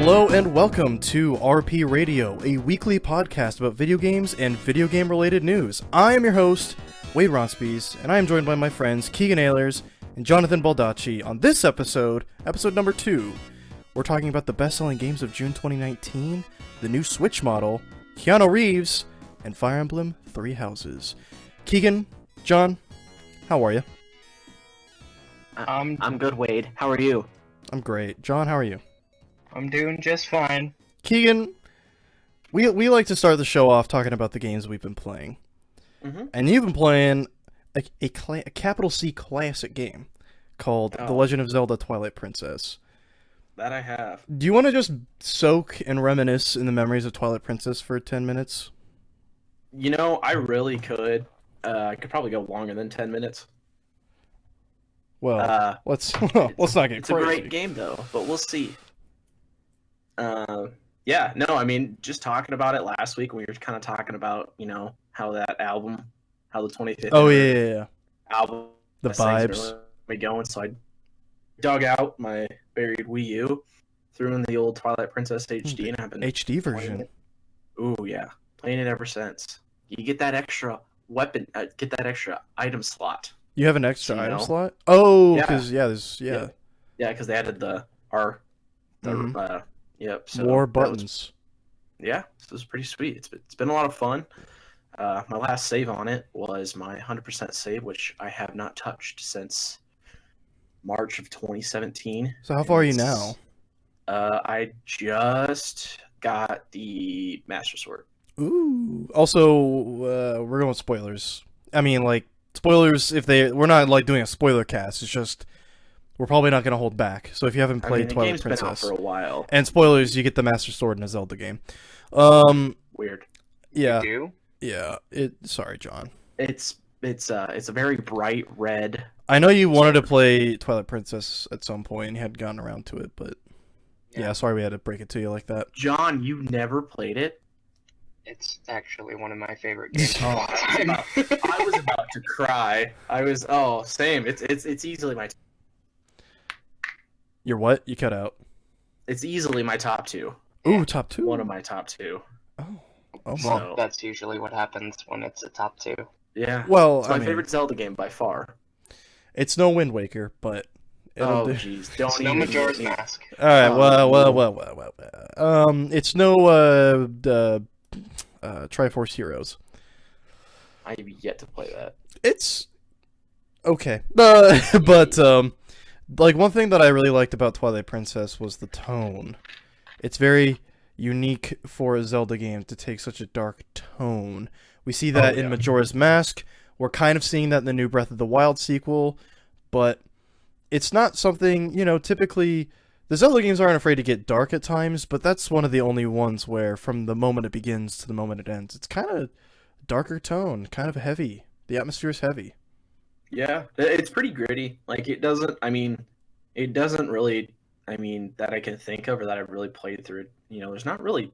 Hello and welcome to RP Radio, a weekly podcast about video games and video game related news. I am your host, Wade Ronspies, and I am joined by my friends Keegan Ehlers and Jonathan Baldacci. On this episode number 2, we're talking about the best-selling games of June 2019, the new Switch model, Keanu Reeves, and Fire Emblem 3 Houses. Keegan, John, how are you? I'm good, Wade. How are you? I'm great. John, how are you? I'm doing just fine. Keegan, we like to start the show off talking about the games we've been playing. Mm-hmm. And you've been playing a capital C classic game called The Legend of Zelda Twilight Princess. That I have. Do you want to just soak and reminisce in the memories of Twilight Princess for 10 minutes? You know, I really could. I could probably go longer than 10 minutes. Well, let's not get crazy. It's a great game, though, but we'll see. Yeah, no, I mean, just talking about it last week, we were kind of talking about, you know, how that album, how the 25th album, the vibes, really going. So I dug out my buried Wii U, threw in the old Twilight Princess HD, and I've been HD version. Ooh, yeah, playing it ever since. You get that extra weapon, get that extra item slot. You have an extra item slot? Oh, because yeah, because they added the Yep. So War buttons. So it was pretty sweet. It's been a lot of fun. My last save on it was my 100% save, which I have not touched since March of 2017. So how far are you now? I just got the Master Sword. Ooh. Also, we're going with spoilers. I mean, like, spoilers, we're not, like, doing a spoiler cast. It's just... We're probably not going to hold back. So if you haven't played Twilight Princess, been out for a while. And spoilers, you get the Master Sword in a Zelda game. Weird. Yeah. You do? Yeah. Sorry, John. It's a very bright red. I know you wanted to play Twilight Princess at some point and you had gotten around to it, but yeah, sorry we had to break it to you like that. John, you never played it? It's actually one of my favorite games of all time. I was about to cry. Same. It's easily my. Your what? You cut out. It's easily my top 2. Ooh, top 2? One of my top 2. Well, that's usually what happens when it's a top 2. Yeah. Well, it's my favorite Zelda game by far. It's no Wind Waker, but... jeez. Don't no Majora's Mask. Alright, well. It's no, Triforce Heroes. I have yet to play that. It's... okay. Like, one thing that I really liked about Twilight Princess was the tone. It's very unique for a Zelda game to take such a dark tone. We see that in Majora's Mask. We're kind of seeing that in the new Breath of the Wild sequel. But it's not something, typically... The Zelda games aren't afraid to get dark at times, but that's one of the only ones where, from the moment it begins to the moment it ends, it's kind of darker tone, kind of heavy. The atmosphere is heavy. Yeah, it's pretty gritty. Like, it doesn't really, that I can think of or that I've really played through it. There's not really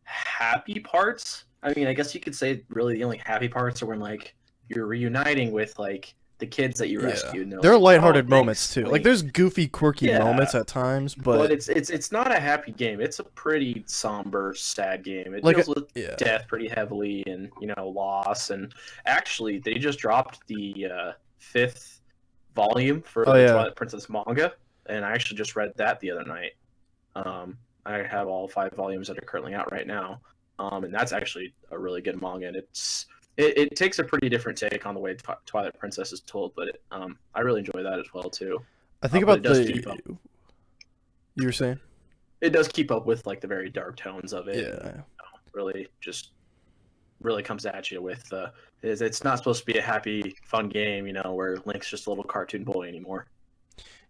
happy parts. I guess you could say really the only happy parts are when, like, you're reuniting with, like, the kids that you rescued. There are lighthearted moments, too. Like, there's goofy, quirky moments at times, but it's not a happy game. It's a pretty somber, sad game. It deals with death pretty heavily and, loss. And actually, they just dropped the 5th volume for the Twilight Princess manga, and I actually just read that the other night. I have all 5 volumes that are currently out right now, and that's actually a really good manga, and it takes a pretty different take on the way Twilight Princess is told, but I really enjoy that as well too. I think about you were saying it does keep up with like the very dark tones of it. Yeah, really comes at you with it's not supposed to be a happy, fun game, where Link's just a little cartoon boy anymore.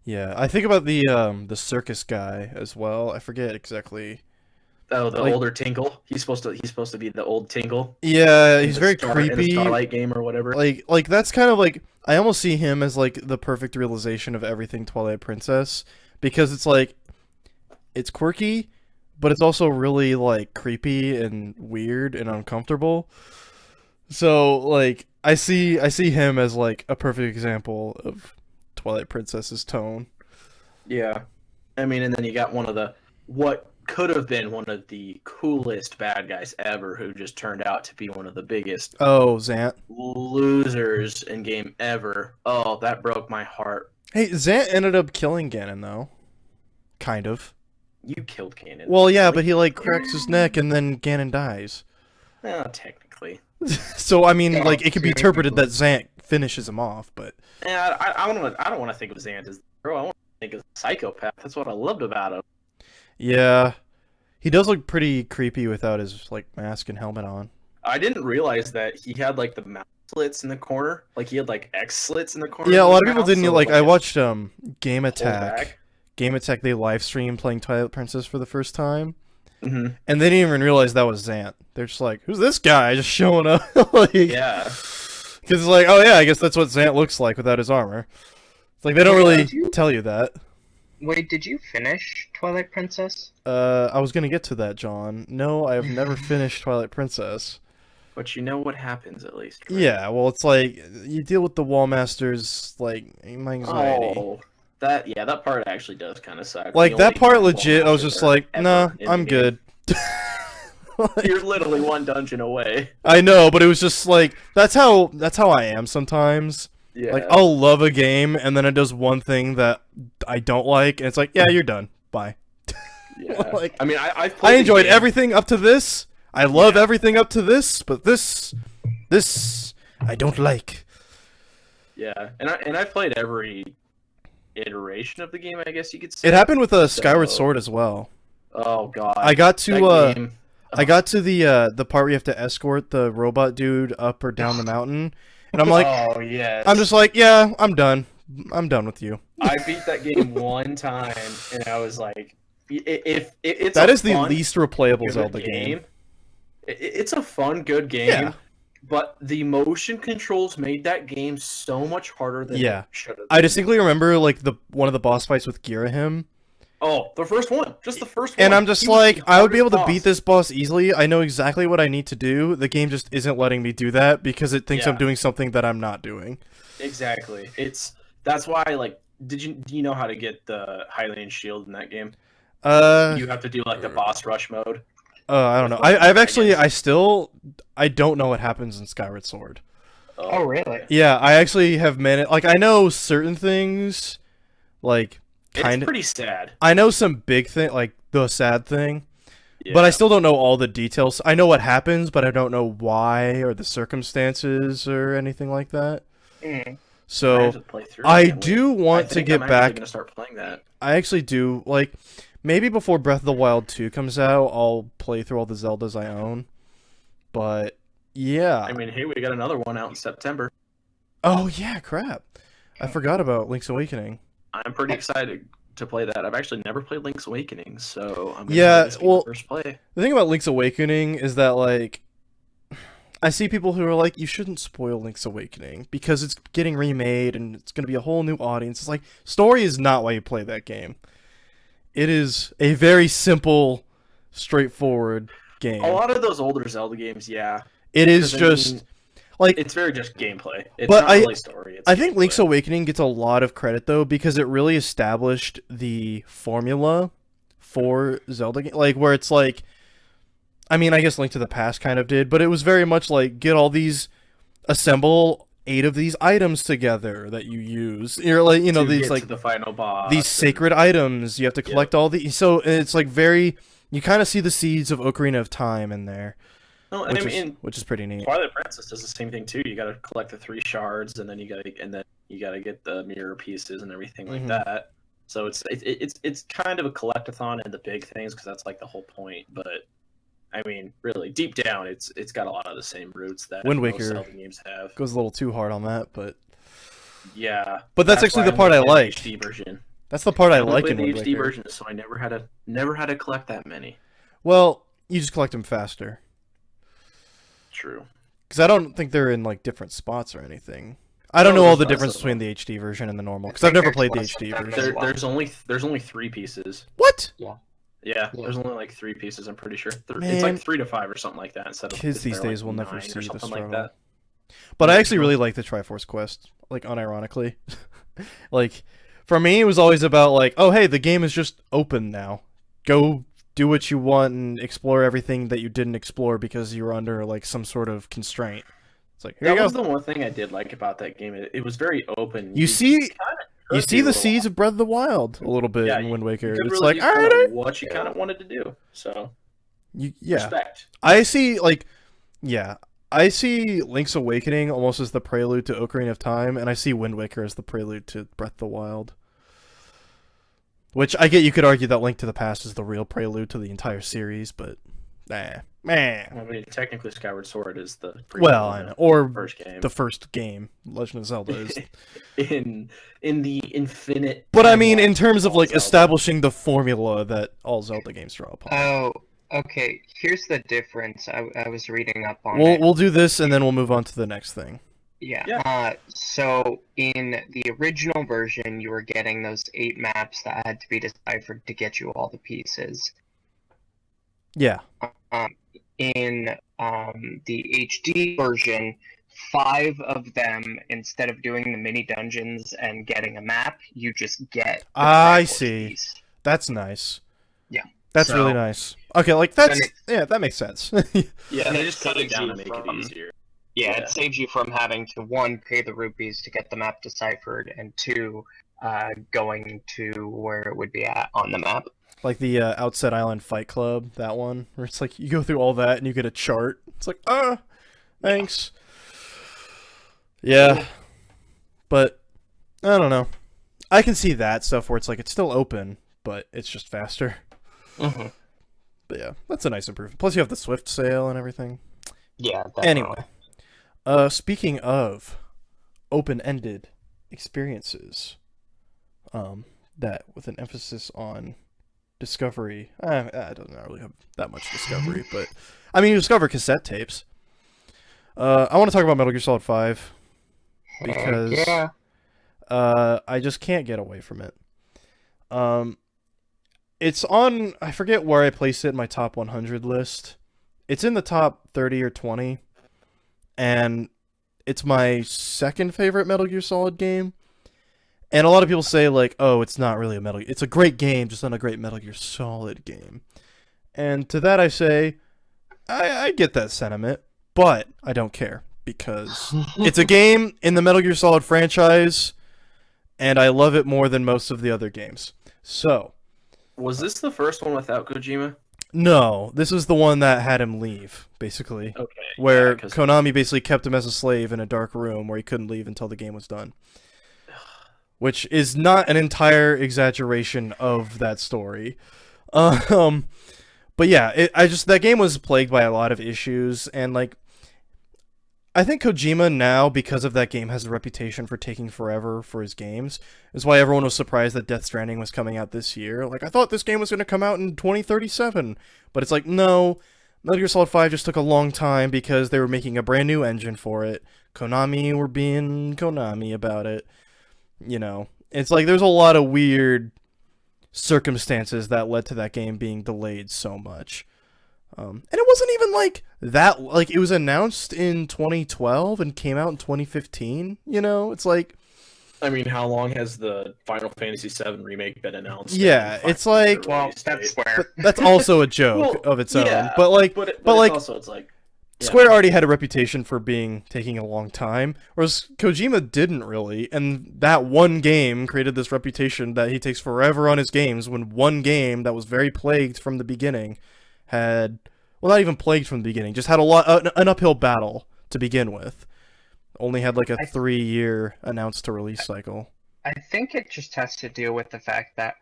Yeah, I think about the circus guy as well. I forget exactly. Oh, the older Tinkle. He's supposed to be the old Tinkle. Yeah, he's very creepy. In the Starlight game or whatever. Like that's kind of like I almost see him as like the perfect realization of everything Twilight Princess, because it's like it's quirky, but it's also really like creepy and weird and uncomfortable. So like I see him as like a perfect example of Twilight Princess's tone. Yeah. And then you got one of the what could have been one of the coolest bad guys ever, who just turned out to be one of the biggest Zant losers in game ever. Oh, that broke my heart. Hey, Zant ended up killing Ganon though, kind of. You killed Ganon. Well, yeah, but he like cracks his neck and then Ganon dies. Technically. So I mean, like it could be interpreted that Zant finishes him off, but yeah, I don't want to think of Zant as the hero. I want to think of a psychopath. That's what I loved about him. Yeah, he does look pretty creepy without his like mask and helmet on. I didn't realize that he had like the mouth slits in the corner. Like he had like X slits in the corner. Yeah, a lot of people mouth, didn't so like. I watched Game back. Attack. They live streamed playing Twilight Princess for the first time, and they didn't even realize that was Zant. They're just like, "Who's this guy just showing up?" Like, yeah, because it's like, oh yeah, I guess that's what Zant looks like without his armor. It's like they don't really tell you that. Wait, did you finish Twilight Princess? I was gonna get to that, John. No, I have never finished Twilight Princess. But you know what happens, at least. Right? Yeah, well, it's like you deal with the Wallmaster's like anxiety. Oh, that part actually does kind of suck. Like that part, legit. I was just like, nah, I'm good. Like, you're literally one dungeon away. I know, but it was just like that's how I am sometimes. Yeah. Like I'll love a game and then it does one thing that I don't like, and it's like, yeah, you're done. Bye. Yeah. Like, I mean, I enjoyed everything up to this. I love everything up to this, but this I don't like. Yeah, and I played every iteration of the game, I guess you could say. It happened with Skyward Sword as well. Oh god. I got to the part where you have to escort the robot dude up or down the mountain, and I'm like, oh yeah. I'm just like, yeah, I'm done. I'm done with you. I beat that game one time, and I was like, if it's that is the least replayable Zelda game. It's a fun, good game. Yeah. But the motion controls made that game so much harder than it should have. I distinctly remember like one of the boss fights with Girahim. Oh, the first one. Just the first one. And I'm just like, I would be able to beat this boss easily. I know exactly what I need to do. The game just isn't letting me do that because it thinks I'm doing something that I'm not doing. Exactly. That's why, like, do you know how to get the Hylian shield in that game? You have to do like the boss rush mode. I don't know. I don't know what happens in Skyward Sword. Oh, really? Yeah, I actually have managed. Like, I know certain things, like it's pretty sad. I know some big thing, like the sad thing, but I still don't know all the details. I know what happens, but I don't know why or the circumstances or anything like that. So I do want to get back. I'm gonna start playing that. I actually do like. Maybe before Breath of the Wild 2 comes out, I'll play through all the Zeldas I own. But, yeah. I mean, hey, we got another one out in September. Oh, yeah, crap. I forgot about Link's Awakening. I'm pretty excited to play that. I've actually never played Link's Awakening, so I'm going to first play. The thing about Link's Awakening is that, like, I see people who are like, you shouldn't spoil Link's Awakening because it's getting remade and it's going to be a whole new audience. It's like, story is not why you play that game. It is a very simple, straightforward game. A lot of those older Zelda games, yeah. It is just like it's very just gameplay. It's not really story. I think Link's Awakening gets a lot of credit though because it really established the formula for Zelda game, like where it's like, I mean, I guess Link to the Past kind of did, but it was very much like assemble 8 of these items together that you use. You're like, you know, these like the final boss. These sacred items. You have to collect all these. So it's like you kind of see the seeds of Ocarina of Time in there. No, and which is pretty neat. Twilight Princess does the same thing too. You got to collect the 3 shards, and then you got to get the mirror pieces and everything like that. So it's kind of a collectathon in the big things because that's like the whole point. But I mean, really, deep down, it's got a lot of the same roots that Wind most Waker Zelda games have. Goes a little too hard on that, but yeah. But that's actually the part I like. HD version. That's the part I like in the Wind HD Waker. version, so I never had to collect that many. Well, you just collect them faster. True. Because I don't think they're in like different spots or anything. I don't know all the difference between the HD version and the normal because I've never played the HD version. There's only 3 pieces. What? Yeah, there's only like 3 pieces. I'm pretty sure. It's like 3 to 5 or something like that. Instead of kids these days like will never see the struggle. Like that. But I actually really like the Triforce Quest, like unironically. Like for me, it was always about like, oh hey, the game is just open now. go do what you want and explore everything that you didn't explore because you were under like some sort of constraint. It's like, here you go. That was the one thing I did like about that game. It was very open. You see the seeds of Breath of the Wild a little bit in Wind Waker. It's really like, all right, what you kind of wanted to do. So, respect. I see Link's Awakening almost as the prelude to Ocarina of Time, and I see Wind Waker as the prelude to Breath of the Wild. Which I get, you could argue that Link to the Past is the real prelude to the entire series, but I mean, technically, Skyward Sword is the first game. The first game, Legend of Zelda is in the infinite. But I mean, in terms of like establishing the formula that all Zelda games draw upon. Oh, okay. Here's the difference. I was reading up on it. We'll do this, and then we'll move on to the next thing. Yeah. So in the original version, you were getting those 8 maps that had to be deciphered to get you all the pieces. Yeah. In the HD version, 5 of them, instead of doing the mini dungeons and getting a map, you just get. I see. Piece. That's nice. Yeah. That's really nice. Okay, like that makes sense. Yeah, they just cut it down to make it easier. Yeah, it saves you from having to 1, pay the rupees to get the map deciphered, and 2, going to where it would be at on the map. Like the Outset Island Fight Club, that one, where it's like you go through all that and you get a chart. It's like, thanks. Yeah. But, I don't know. I can see that stuff where it's like, it's still open, but it's just faster. Mm-hmm. But yeah, that's a nice improvement. Plus you have the Swift sale and everything. Yeah, definitely. Anyway. Speaking of open-ended experiences, that with an emphasis on discovery, I don't really have that much discovery, but I mean, you discover cassette tapes. I want to talk about Metal Gear Solid 5 because I just can't get away from it. It's on, I forget where I placed it in my top 100 list. It's in the top 30 or 20. And it's my second favorite Metal Gear Solid game. And a lot of people say, like, oh, it's not really a Metal Gear. It's a great game, just not a great Metal Gear Solid game. And to that I say, I get that sentiment, but I don't care. Because it's a game in the Metal Gear Solid franchise, and I love it more than most of the other games. So. Was this the first one without Kojima? No, this is the one that had him leave, basically. Okay. Where Konami basically kept him as a slave in a dark room where he couldn't leave until the game was done. Which is not an entire exaggeration of that story. But yeah, that game was plagued by a lot of issues, and like, I think Kojima now, because of that game, has a reputation for taking forever for his games. Is why everyone was surprised that Death Stranding was coming out this year. Like, I thought this game was going to come out in 2037. But it's like, no. Metal Gear Solid 5 just took a long time because they were making a brand new engine for it. Konami were being Konami about it. You know. It's like, there's a lot of weird circumstances that led to that game being delayed so much. And it wasn't even like that, like, it was announced in 2012 and came out in 2015, you know? It's like, I mean, how long has the Final Fantasy VII remake been announced? Yeah, it's like, well, that's Square. That's also a joke of its own. Yeah, but like, but like, also it's like, Square already had a reputation for taking a long time, whereas Kojima didn't really, and that one game created this reputation that he takes forever on his games, when one game that was very plagued from the beginning had, well, not even plagued from the beginning, just had an uphill battle to begin with. Only had like a 3-year announced to release cycle. I think it just has to do with the fact that,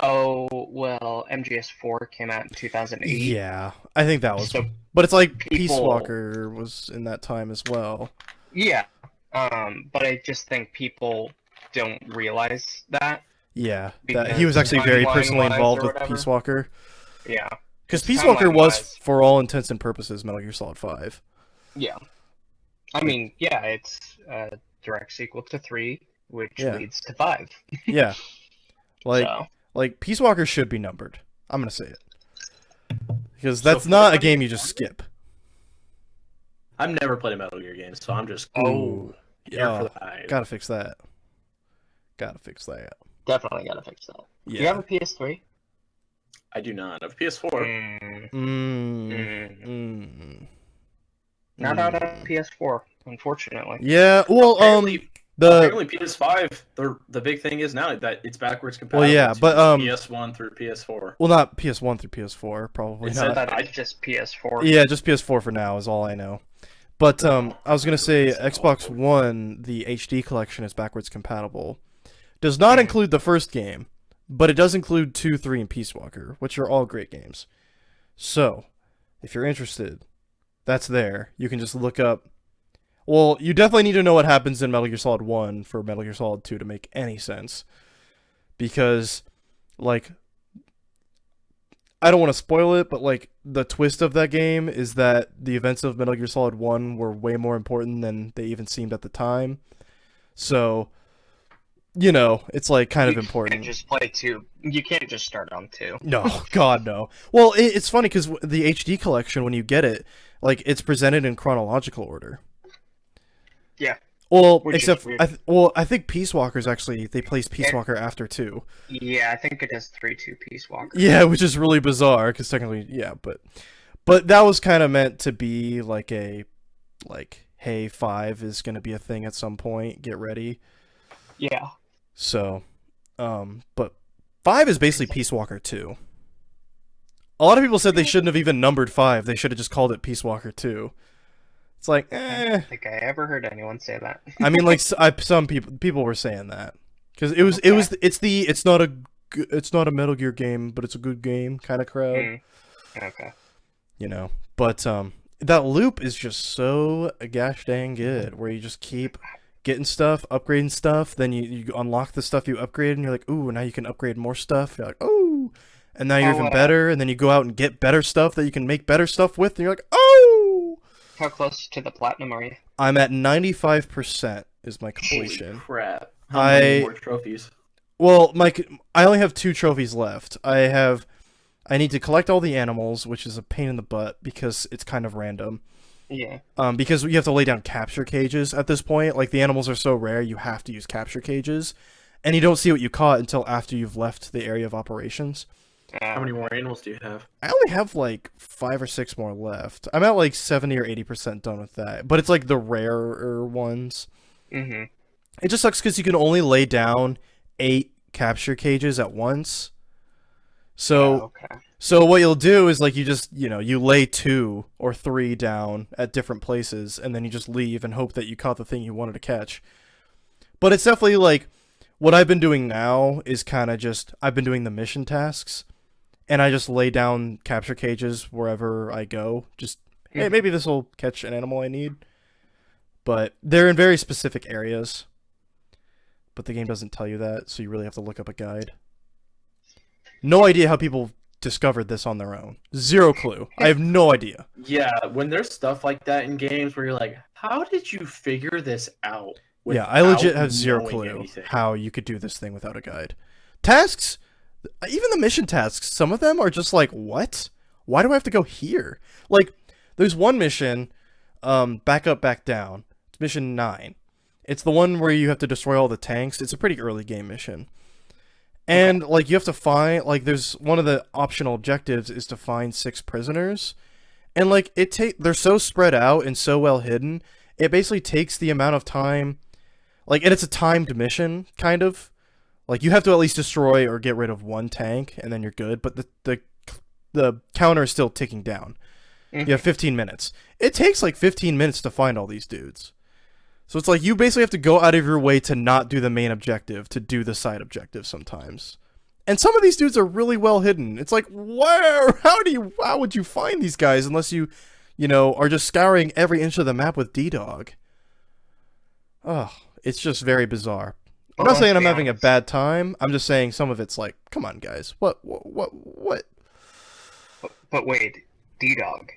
MGS4 came out in 2008. Yeah, I think that was. So but it's like Peace Walker was in that time as well. Yeah, but I just think people don't realize that. Yeah, that he was actually very personally involved with Peace Walker. Yeah. Because Peace Walker was, for all intents and purposes, Metal Gear Solid 5. Yeah. I mean, yeah, it's a direct sequel to 3, which leads to 5. Yeah. Like, Peace Walker should be numbered. I'm going to say it. Because that's not a game you just skip. I've never played a Metal Gear game, so I'm just... Gotta fix that. Definitely gotta fix that. Yeah. Do you have a PS3? I do not have PS4. Not out of PS4, unfortunately. Yeah, well, apparently PS5, the big thing is now that it's backwards compatible. Well, yeah, but PS1 through PS4. Well, not PS1 through PS4, probably It not. said It's just PS4. Yeah, just PS4 for now is all I know. But I was gonna say Xbox One, the HD collection is backwards compatible. Does not include the first game, but it does include 2, 3, and Peace Walker, which are all great games. So, if you're interested, that's there. You can just look up. Well, you definitely need to know what happens in Metal Gear Solid 1 for Metal Gear Solid 2 to make any sense. Because, like, I don't want to spoil it, but, like, the twist of that game is that the events of Metal Gear Solid 1 were way more important than they even seemed at the time. So, you know, it's, like, kind of important. You can't just play 2. You can't just start on 2. No, God, no. Well, it's funny because the HD collection, when you get it, like, it's presented in chronological order. Yeah. Well, except I think Peace Walker's actually they placed Peace Walker after 2. Yeah, I think it is 3-2 Peace Walker. Yeah, which is really bizarre because technically, yeah, but that was kind of meant to be like hey, 5 is gonna be a thing at some point. Get ready. Yeah. So, but 5 is basically Peace Walker 2. A lot of people said they shouldn't have even numbered 5. They should have just called it Peace Walker 2. It's like, I don't think I ever heard anyone say that. I mean, like some people were saying that because it's not a Metal Gear game, but it's a good game kind of crowd. Okay. You know, but that loop is just so gosh dang good, where you just keep getting stuff, upgrading stuff, then you unlock the stuff you upgrade, and you're like, ooh, now you can upgrade more stuff. You're like, oh, and now you're even better, and then you go out and get better stuff that you can make better stuff with, and you're like, oh. How close to the platinum are you? I'm at 95% is my completion. Holy crap. How many more trophies? Well, I only have 2 trophies left. I need to collect all the animals, which is a pain in the butt because it's kind of random. Yeah. Because you have to lay down capture cages at this point. Like, the animals are so rare, you have to use capture cages. And you don't see what you caught until after you've left the area of operations. How many more animals do you have? I only have like 5 or 6 more left. I'm at like 70 or 80% done with that. But it's like the rarer ones. Mm-hmm. It just sucks because you can only lay down 8 capture cages at once. So, so what you'll do is like you just, you lay 2 or 3 down at different places, and then you just leave and hope that you caught the thing you wanted to catch. But it's definitely like, what I've been doing now is kind of just, I've been doing the mission tasks. And I just lay down capture cages wherever I go. Just, hey, maybe this will catch an animal I need. But they're in very specific areas. But the game doesn't tell you that, so you really have to look up a guide. No idea how people discovered this on their own. Zero clue. I have no idea. Yeah, when there's stuff like that in games where you're like, how did you figure this out? Yeah, I legit have zero clue how you could do this thing without a guide. Tasks... Even the mission tasks, some of them are just like, what? Why do I have to go here? Like, there's one mission, back up, back down. It's mission 9. It's the one where you have to destroy all the tanks. It's a pretty early game mission. And, like, you have to find, like, there's one of the optional objectives is to find 6 prisoners. And, like, they're so spread out and so well hidden, it basically takes the amount of time, like, and it's a timed mission, kind of. Like, you have to at least destroy or get rid of 1 tank, and then you're good, but the counter is still ticking down. You have 15 minutes. It takes, like, 15 minutes to find all these dudes. So it's like, you basically have to go out of your way to not do the main objective, to do the side objective sometimes. And some of these dudes are really well hidden. It's like, where? How would you find these guys unless you are just scouring every inch of the map with D-Dog? Oh, it's just very bizarre. I'm not saying I'm having a bad time. I'm just saying some of it's like, come on, guys. What? But wait, D-Dog.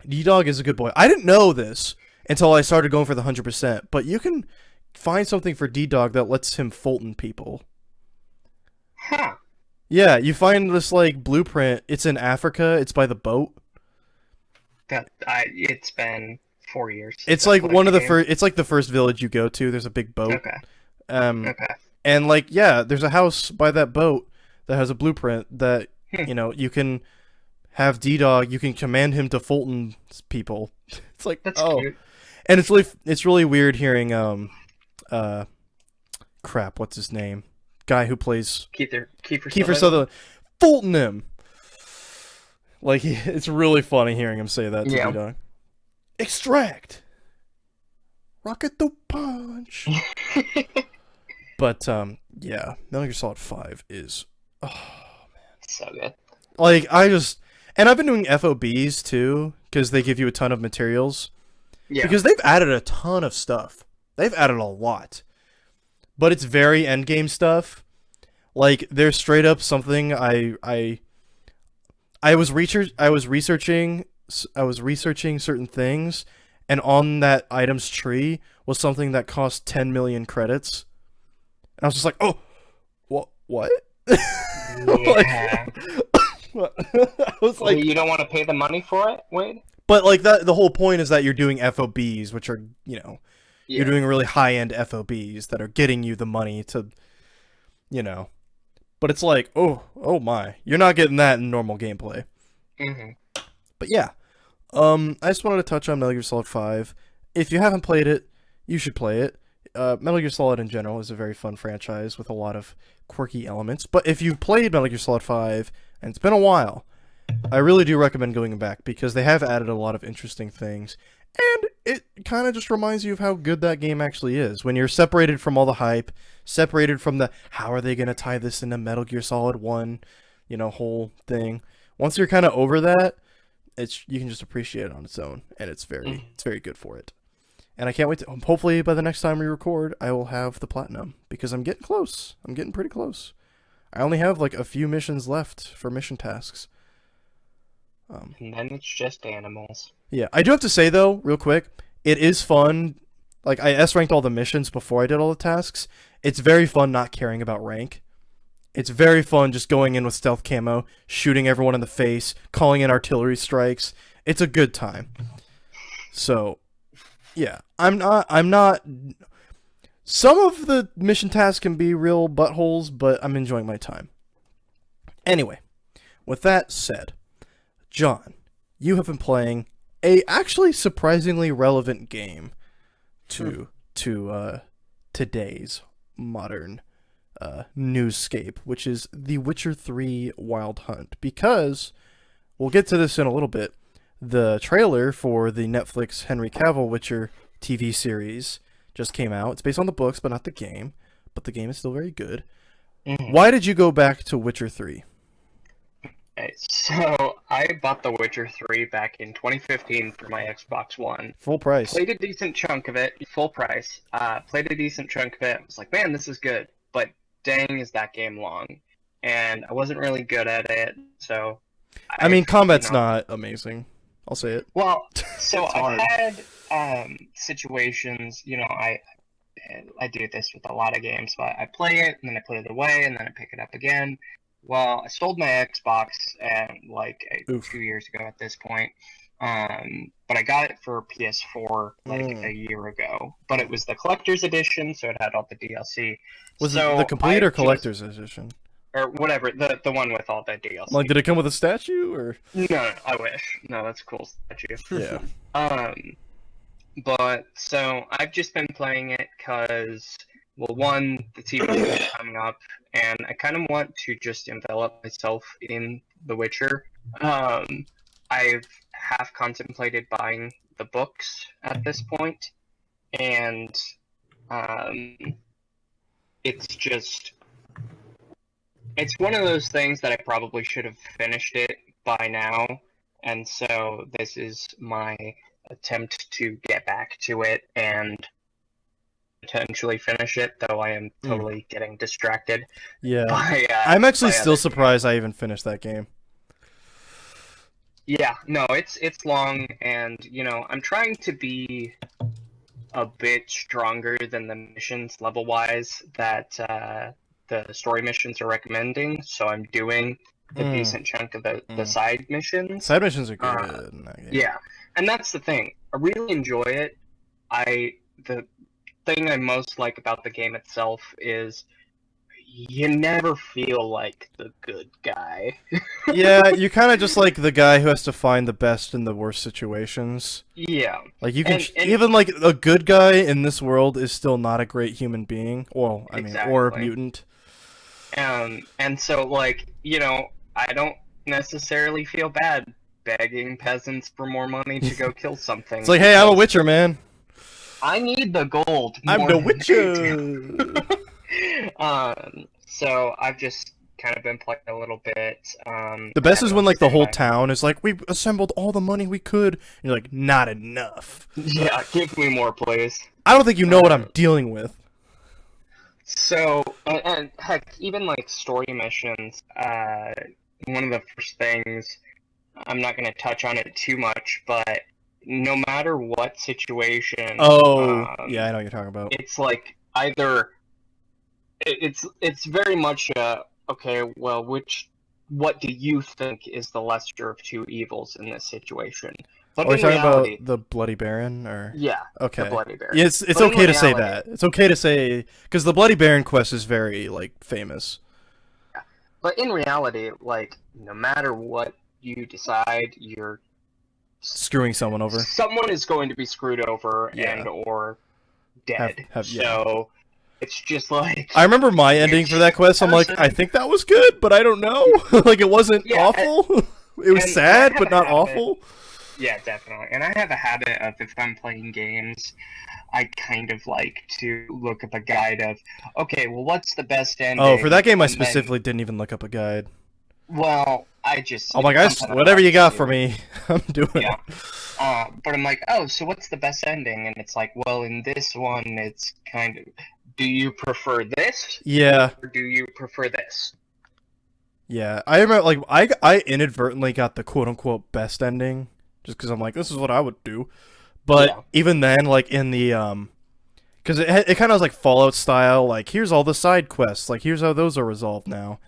D-Dog is a good boy. I didn't know this until I started going for the 100%, but you can find something for D-Dog that lets him Fulton people. Huh. Yeah, you find this, like, blueprint. It's in Africa. It's by the boat. It's been 4 years. It's like one of the first. It's like the first village you go to. There's a big boat. Okay. And like, yeah, there's a house by that boat that has a blueprint that You know, you can have D-Dog, you can command him to Fulton people. It's like, That's cute. And it's really weird hearing crap, what's his name? Guy who plays Kiefer Sutherland. Fulton him. Like it's really funny hearing him say that to D-Dog. Extract. Rocket the punch. But yeah, Metal Gear Solid 5 is so good. Like and I've been doing FOBs too because they give you a ton of materials. Yeah. Because they've added a ton of stuff. They've added a lot. But it's very endgame stuff. Like there's straight up something I was researching certain things, and on that item's tree was something that cost 10 million credits. And I was just like, "Oh, what?" Yeah. I was like, you don't want to pay the money for it, Wade? But like that, the whole point is that you're doing FOBs, which are, you know, you're doing really high-end FOBs that are getting you the money to, you know. But it's like, oh my, you're not getting that in normal gameplay. Mm-hmm. But yeah, I just wanted to touch on Metal Gear Solid 5. If you haven't played it, you should play it. Metal Gear Solid in general is a very fun franchise with a lot of quirky elements. But if you've played Metal Gear Solid 5 and it's been a while, I really do recommend going back because they have added a lot of interesting things. And it kind of just reminds you of how good that game actually is. When you're separated from all the hype, separated from the how are they going to tie this into Metal Gear Solid 1, you know, whole thing. Once you're kind of over that, you can just appreciate it on its own, and it's very good for it. And I can't wait to, hopefully by the next time we record, I will have the platinum because I'm getting close. I'm getting pretty close. I only have like a few missions left for mission tasks. And then it's just animals. Yeah, I do have to say though, real quick, it is fun. Like I S-ranked all the missions before I did all the tasks. It's very fun not caring about rank. It's very fun just going in with stealth camo, shooting everyone in the face, calling in artillery strikes. It's a good time. So, yeah, I'm not. Some of the mission tasks can be real buttholes, but I'm enjoying my time. Anyway, with that said, John, you have been playing a actually surprisingly relevant game to today's modern newscape, which is The Witcher 3 Wild Hunt, because we'll get to this in a little bit. The trailer for the Netflix Henry Cavill Witcher TV series just came out. It's based on the books, but not the game. But the game is still very good. Mm-hmm. Why did you go back to Witcher 3? Okay, so I bought The Witcher 3 back in 2015 for my Xbox One. Full price. Played a decent chunk of it. Full price. Played a decent chunk of it. I was like, man, this is good. But dang, is that game long. And I wasn't really good at it, so... I mean, combat's not amazing. I'll say it. Well, so I've had situations, you know, I do this with a lot of games, but I play it, and then I put it away, and then I pick it up again. Well, I sold my Xbox like 2 years ago at this point, but I got it for PS4 like a year ago. But it was the collector's edition, so it had all the DLC. Was it the complete or collector's edition? Or whatever, the one with all the DLC. Like, did it come with a statue, or? No, I wish. No, that's a cool statue. Yeah. But, so, I've just been playing it because, well, one, the TV show is coming up, and I kind of want to just envelop myself in The Witcher. I've half contemplated buying the books at this point, and, it's just... It's one of those things that I probably should have finished it by now, and so this is my attempt to get back to it and potentially finish it, though I am totally getting distracted. Yeah. I'm actually still surprised I even finished that game. Yeah, no, it's long, and, you know, I'm trying to be a bit stronger than the missions level-wise that, the story missions are recommending, so I'm doing a decent chunk of the side missions. Side missions are good in that game. Yeah, and that's the thing. I really enjoy it. The thing I most like about the game itself is you never feel like the good guy. Yeah, you're kind of just like the guy who has to find the best in the worst situations. Yeah. Like you can even like a good guy in this world is still not a great human being. Well, I mean, or mutant. And so like, you know, I don't necessarily feel bad begging peasants for more money to go kill something. It's like, hey, I'm a witcher, man. I need the gold. I'm the witcher. So I've just kind of been playing a little bit. The best is when like the whole town is like, we assembled all the money we could. And you're like, not enough. Yeah, give me more, please. I don't think you know what I'm dealing with. So, and heck, even like story missions, one of the first things, I'm not going to touch on it too much, but no matter what situation... Oh, yeah, I know what you're talking about. It's like either... It's very much, okay, well, what do you think is the lesser of two evils in this situation? But are you talking about the Bloody Baron, or yeah, okay, the Bloody Baron. Yeah, it's okay to say that. It's okay to say because the Bloody Baron quest is very like famous. Yeah. But in reality, like no matter what you decide, you're screwing someone over. Someone is going to be screwed over and or dead. So it's just like I remember my ending for that quest. I'm like, I think that was good, but I don't know. Like it wasn't awful. It was sad, but not awful. Yeah, definitely. And I have a habit of, if I'm playing games, I kind of like to look up a guide of, okay, well, what's the best ending? Oh, for that game, I specifically didn't even look up a guide. Well, I just... Oh my gosh, whatever you got for me, I'm doing it. But I'm like, oh, so what's the best ending? And it's like, well, in this one, it's kind of, do you prefer this? Yeah. Or do you prefer this? Yeah, I remember, like, I inadvertently got the quote-unquote best ending. Just because I'm like, this is what I would do. But even then, like, in the, because it kind of was like Fallout style, like, here's all the side quests, like, here's how those are resolved now.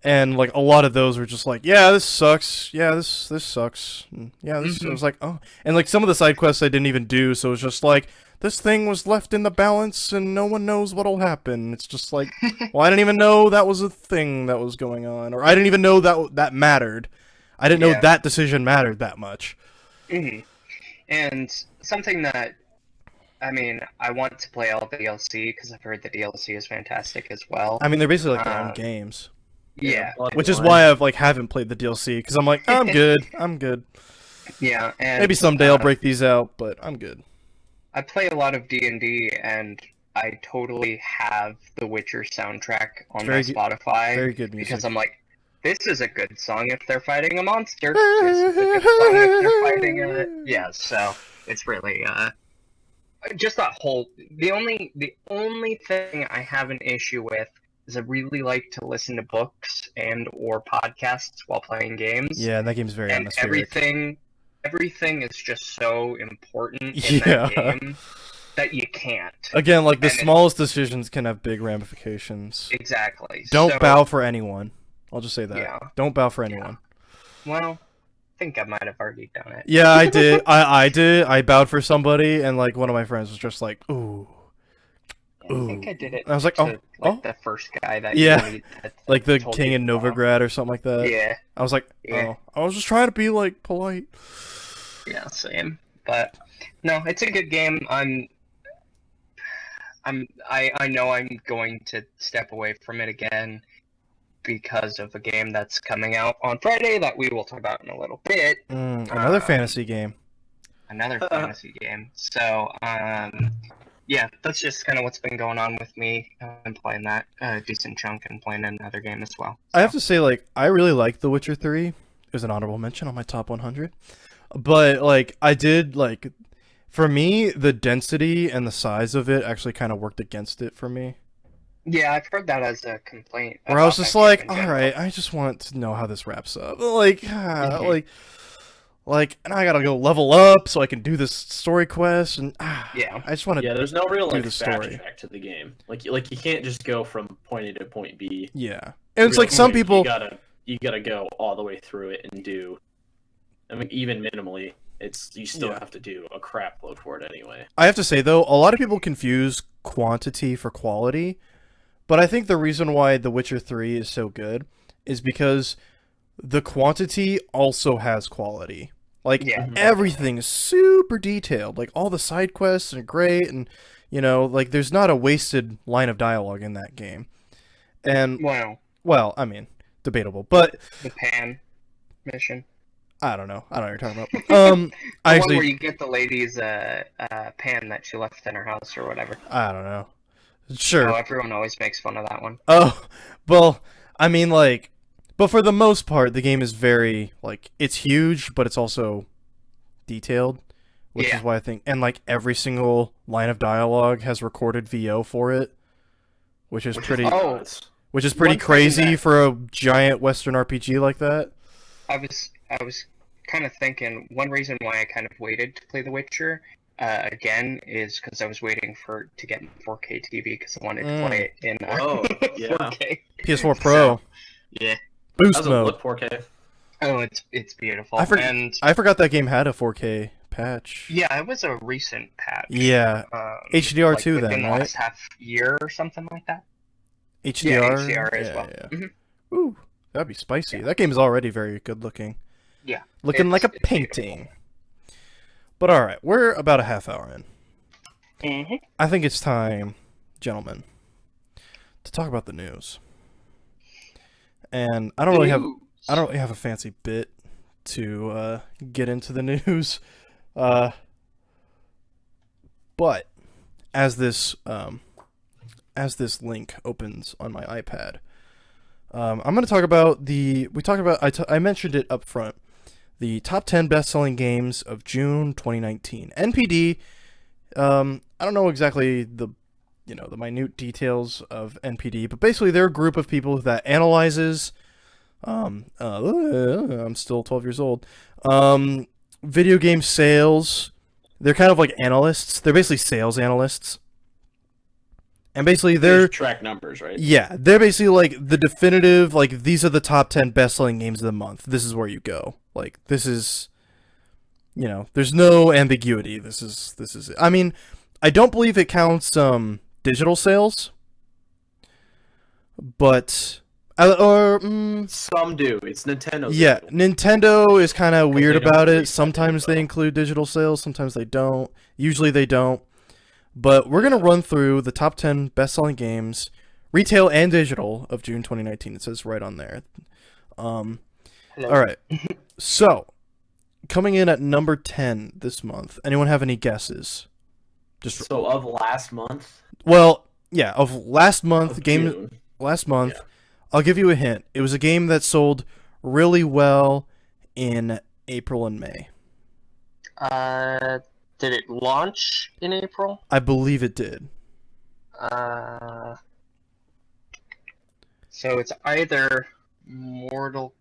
And, like, a lot of those were just like, yeah, this sucks, yeah, this sucks, and, yeah, this, I was like, oh. And, like, some of the side quests I didn't even do, so it was just like, this thing was left in the balance, and no one knows what'll happen. It's just like, well, I didn't even know that was a thing that was going on, or I didn't even know that mattered. I didn't know that decision mattered that much. Mm-hmm. And something that, I mean, I want to play all the DLC because I've heard the DLC is fantastic as well. I mean, they're basically like their own games. Yeah. Which is why I've like haven't played the DLC because I'm like, I'm good. I'm good. Yeah. And, maybe someday I'll break these out, but I'm good. I play a lot of D&D and I totally have the Witcher soundtrack on my Spotify. Very good music. Because I'm like, this is a good song if they're fighting a monster. This is a good song if they're fighting a... Yeah, so it's really, just that whole... The only thing I have an issue with is I really like to listen to books and or podcasts while playing games. Yeah, that game's very atmospheric. Everything is just so important in that game that you can't. Again, like, the smallest decisions can have big ramifications. Exactly. Don't bow for anyone. I'll just say that. Yeah. Don't bow for anyone. Well, I think I might have already done it. Yeah, I did. I did. I bowed for somebody, and like one of my friends was just like, "Ooh, ooh." I think I did it. And I was like, to, the first guy that like the king in Novigrad or something like that. Yeah. I was like, oh, I was just trying to be like polite. Yeah, same. But no, it's a good game. I know I'm going to step away from it again because of a game that's coming out on Friday that we will talk about in a little bit. Another fantasy game. Another fantasy game. So, yeah, that's just kind of what's been going on with me. I've been playing that a decent chunk and playing another game as well. So. I have to say, like, I really like The Witcher 3. It was an honorable mention on my top 100. But, like, I did, like, for me, the density and the size of it actually kind of worked against it for me. Yeah, I've heard that as a complaint. Where I was just like, alright, I just want to know how this wraps up. Like, like, and I gotta go level up so I can do this story quest, and I just want to. Yeah, there's no real like story back to the game. Like you can't just go from point A to point B. Yeah, and it's like some people you gotta go all the way through it and do. I mean, even minimally, you still have to do a crap load for it anyway. I have to say though, a lot of people confuse quantity for quality, But I think the reason why The Witcher 3 is so good is because the quantity also has quality. Like, everything is super detailed. Like, all the side quests are great, and, you know, like, there's not a wasted line of dialogue in that game. And, well, I mean, debatable, but... The Pan mission. I don't know what you're talking about. One where you get the lady's pan that she left in her house or whatever. I don't know. Sure. Oh, everyone always makes fun of that one. Oh, well, I mean, like... But for the most part, the game is very, like, it's huge, but it's also detailed, which is why I think, and, like, every single line of dialogue has recorded VO for it, which is pretty crazy for a giant Western RPG like that. I was kind of thinking, one reason why I kind of waited to play The Witcher, again, is because I was waiting to get 4K TV, because I wanted to play it in 4K. PS4 Pro. So, yeah. Boost mode. Look 4K. Oh, it's beautiful. I forgot that game had a 4K patch. Yeah, it was a recent patch. Yeah. HDR2 then, right? The last half year or something like that. HDR? Yeah, HDR as well. Yeah. Mm-hmm. Ooh, that'd be spicy. Yeah. That game is already very good looking. Yeah. Looking like a painting. Beautiful. But alright, we're about a half hour in. Mm-hmm. I think it's time, gentlemen, to talk about the news. And I don't really have a fancy bit to get into the news, but as this link opens on my iPad, I'm going to talk about I mentioned it up front, the top 10 best-selling games of June 2019. NPD. I don't know exactly the minute details of NPD, but basically they're a group of people that analyzes, I'm still 12 years old, video game sales. They're kind of like analysts. They're basically sales analysts. And basically they track numbers, right? Yeah, they're basically like the definitive, like, these are the top 10 best-selling games of the month. This is where you go. Like, this is, there's no ambiguity. This is it. I mean, I don't believe it counts, digital sales, but some do. It's Nintendo. Yeah, Nintendo is kind of weird about it. Sometimes they include digital sales, sometimes they don't. Usually they don't. But we're gonna run through the top 10 best-selling games, retail and digital, of June 2019. It says right on there. All right. So, coming in at number 10 this month. Anyone have any guesses? Of last month. Well, yeah, of last month, June. Last month. Yeah. I'll give you a hint. It was a game that sold really well in April and May. Did it launch in April? I believe it did. So it's either Mortal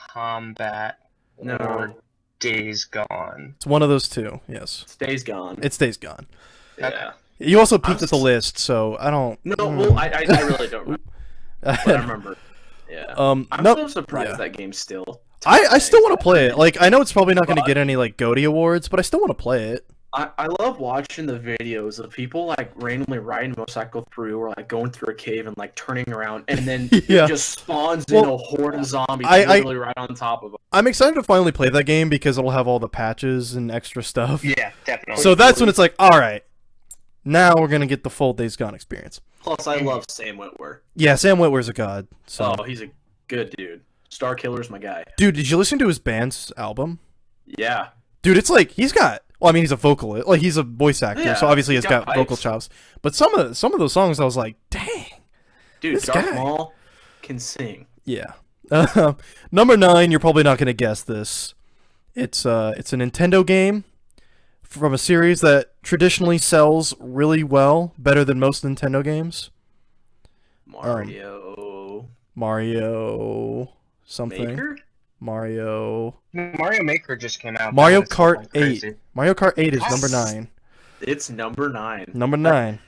Kombat or Days Gone. It's one of those two, yes. It's Days Gone. It's Days Gone. Yeah. You also peeked at the list, so I don't... No, well, I really don't remember. But I remember. Yeah. I'm so surprised that game's still... I still want to play it. Like, I know it's probably not going to get any, like, GOTY awards, but I still want to play it. I love watching the videos of people, like, randomly riding a motorcycle through, or, like, going through a cave and, like, turning around, and then it just spawns in a horde of zombies literally right on top of them. I'm excited to finally play that game because it'll have all the patches and extra stuff. Yeah, definitely. So that's when it's like, alright, now we're going to get the full Days Gone experience. Plus, I love Sam Witwer. Yeah, Sam Witwer's a god. So. Oh, he's a good dude. Star Killer's my guy. Dude, did you listen to his band's album? Yeah. Dude, it's like, he's got... Well, I mean, he's a vocalist. Like, he's a voice actor, so obviously he's got vocal chops. But some of those songs, I was like, dang. Dude, Darth Maul can sing. Yeah. Number 9, you're probably not going to guess this. It's a Nintendo game from a series that traditionally sells really well, better than most Nintendo games. Mario something. Maker? Mario Maker just came out. Mario Kart 8. Mario Kart 8 is number 9. It's number 9. Number 9.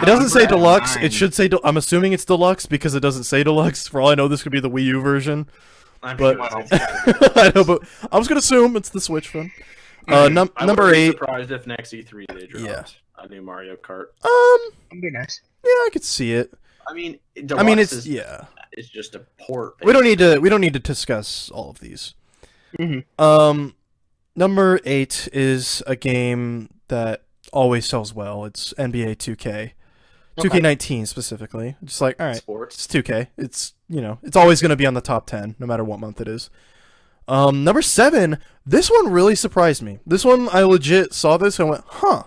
It doesn't say deluxe. It should say. I'm assuming it's deluxe because it doesn't say deluxe. For all I know, this could be the Wii U version. I know, but I'm just gonna assume it's the Switch one. Number 8. Surprised if next E3 they dropped a new Mario Kart. That'd be nice. Yeah, I could see it. I mean, it's It's just a port. Basically. We don't need to discuss all of these. Mm-hmm. Number 8 is a game that always sells well. It's NBA 2K. 2K19 specifically. Just like, all right, Sports. It's 2K. It's, it's always going to be on the top 10 no matter what month it is. Number 7, this one really surprised me. This one, I legit saw this and went, huh.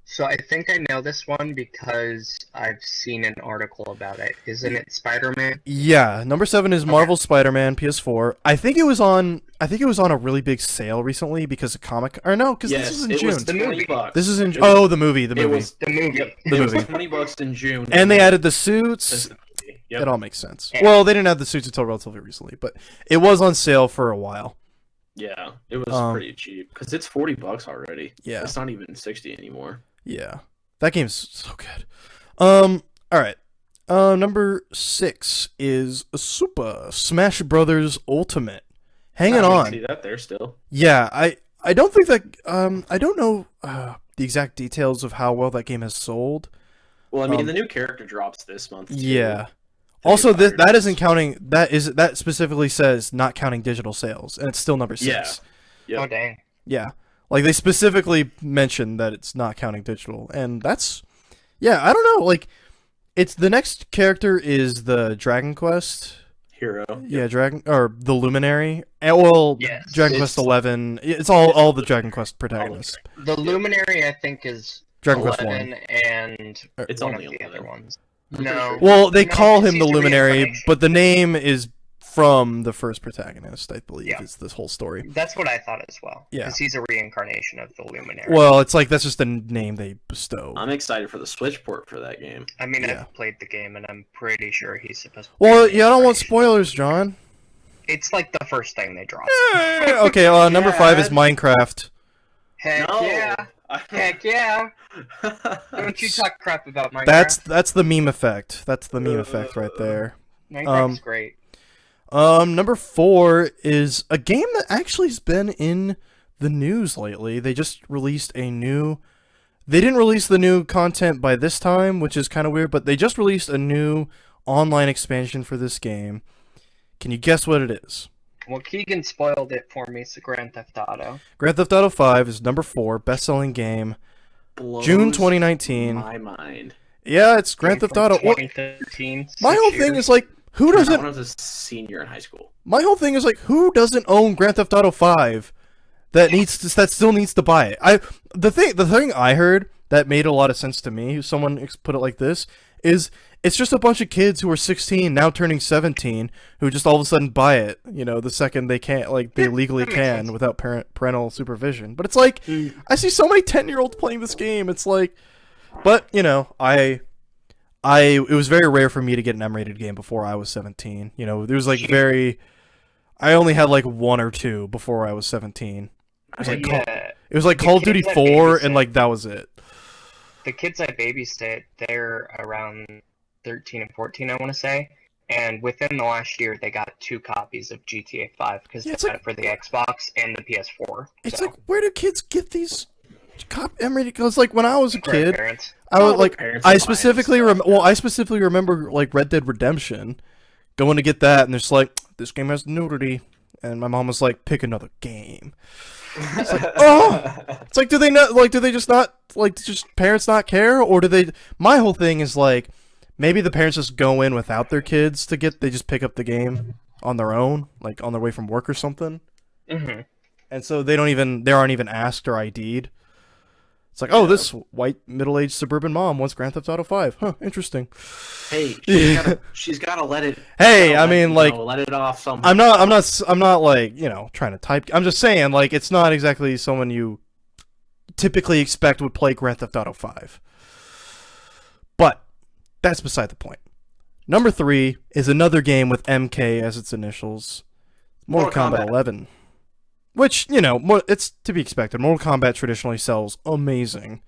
So I think I know this one because I've seen an article about it. Isn't it Spider-Man? Yeah, number 7 is Marvel Spider-Man PS4. I think it was on a really big sale recently because of because this is in June. Was $20. This is in the movie. It was the movie. It was $20 in June. And they added the suits. Yep. It all makes sense. Yeah. Well, they didn't add the suits until relatively recently, but it was on sale for a while. Yeah, it was pretty cheap because it's $40 already. Yeah, it's not even 60 anymore. Yeah, that game's so good. All right. Number 6 is Super Smash Brothers Ultimate. Hanging on. See that there still? Yeah, I don't think that I don't know the exact details of how well that game has sold. Well, I mean, the new character drops this month. Too. Yeah. Also, that isn't counting. That specifically says not counting digital sales, and it's still number 6. Yeah. Yep. Oh dang. Yeah. Like, they specifically mentioned that it's not counting digital, and that's... Yeah, I don't know, like, it's... The next character is the Dragon Quest... Hero. Yeah, the Luminary. Well, yes, Dragon Quest 11... It's all the Dragon Quest protagonists. The Luminary, I think, is Dragon Quest 11, 1. And it's one only of the 11. other ones. No. Well, they call him the Luminary, but the name is... from the first protagonist, I believe, is this whole story. That's what I thought as well. Yeah. Because he's a reincarnation of the Luminary. Well, it's like, that's just the name they bestow. I'm excited for the Switch port for that game. I mean, I've played the game, and I'm pretty sure he's supposed to be Well, yeah, I don't want spoilers, John. It's like the first thing they drop. Okay, number 5 is Minecraft. Heck yeah. Heck yeah. Don't you talk crap about Minecraft. That's the meme effect. That's the meme effect right there. Minecraft's great. Number 4 is a game that actually has been in the news lately. They just released a new... They didn't release the new content by this time, which is kind of weird, but they just released a new online expansion for this game. Can you guess what it is? Well, Keegan spoiled it for me, so Grand Theft Auto. Grand Theft Auto 5 is number 4, best-selling game, June 2019. My mind. Yeah, it's Grand Theft Auto. 2013. My whole thing is like, who doesn't... I was a senior in high school. My whole thing is like, who doesn't own Grand Theft Auto 5 that still needs to buy it? The thing I heard that made a lot of sense to me, someone put it like this, is it's just a bunch of kids who are 16 now turning 17 who just all of a sudden buy it, the second they can't, like, they legally can without parental supervision. But it's like, I see so many 10-year-olds playing this game. It's like, but it was very rare for me to get an M-rated game before I was 17. It was like I only had like 1 or 2 before I was 17. It was like Call of Duty 4 and like that was it. The kids I babysit, they're around 13 and 14, I want to say. And within the last year, they got 2 copies of GTA 5 because they got it for the Xbox and the PS4. It's like, where do kids get these M-rated? Because like when I was a kid, I specifically remember like Red Dead Redemption, going to get that, and it's like, this game has nudity, and my mom was like, pick another game. It's like, it's like, do they just not, like, just parents not care, or do they? My whole thing is like, maybe the parents just go in without their kids they just pick up the game on their own, like on their way from work or something, and so they aren't even asked or ID'd. It's like, oh, this white middle-aged suburban mom wants Grand Theft Auto 5. Huh, interesting. Hey, she's gotta let it. Hey, I mean, like, let it off somehow. I'm not like, trying to type. I'm just saying, like, it's not exactly someone you typically expect would play Grand Theft Auto 5. But that's beside the point. Number 3 is another game with MK as its initials. Mortal Kombat 11. Which, it's to be expected. Mortal Kombat traditionally sells amazing.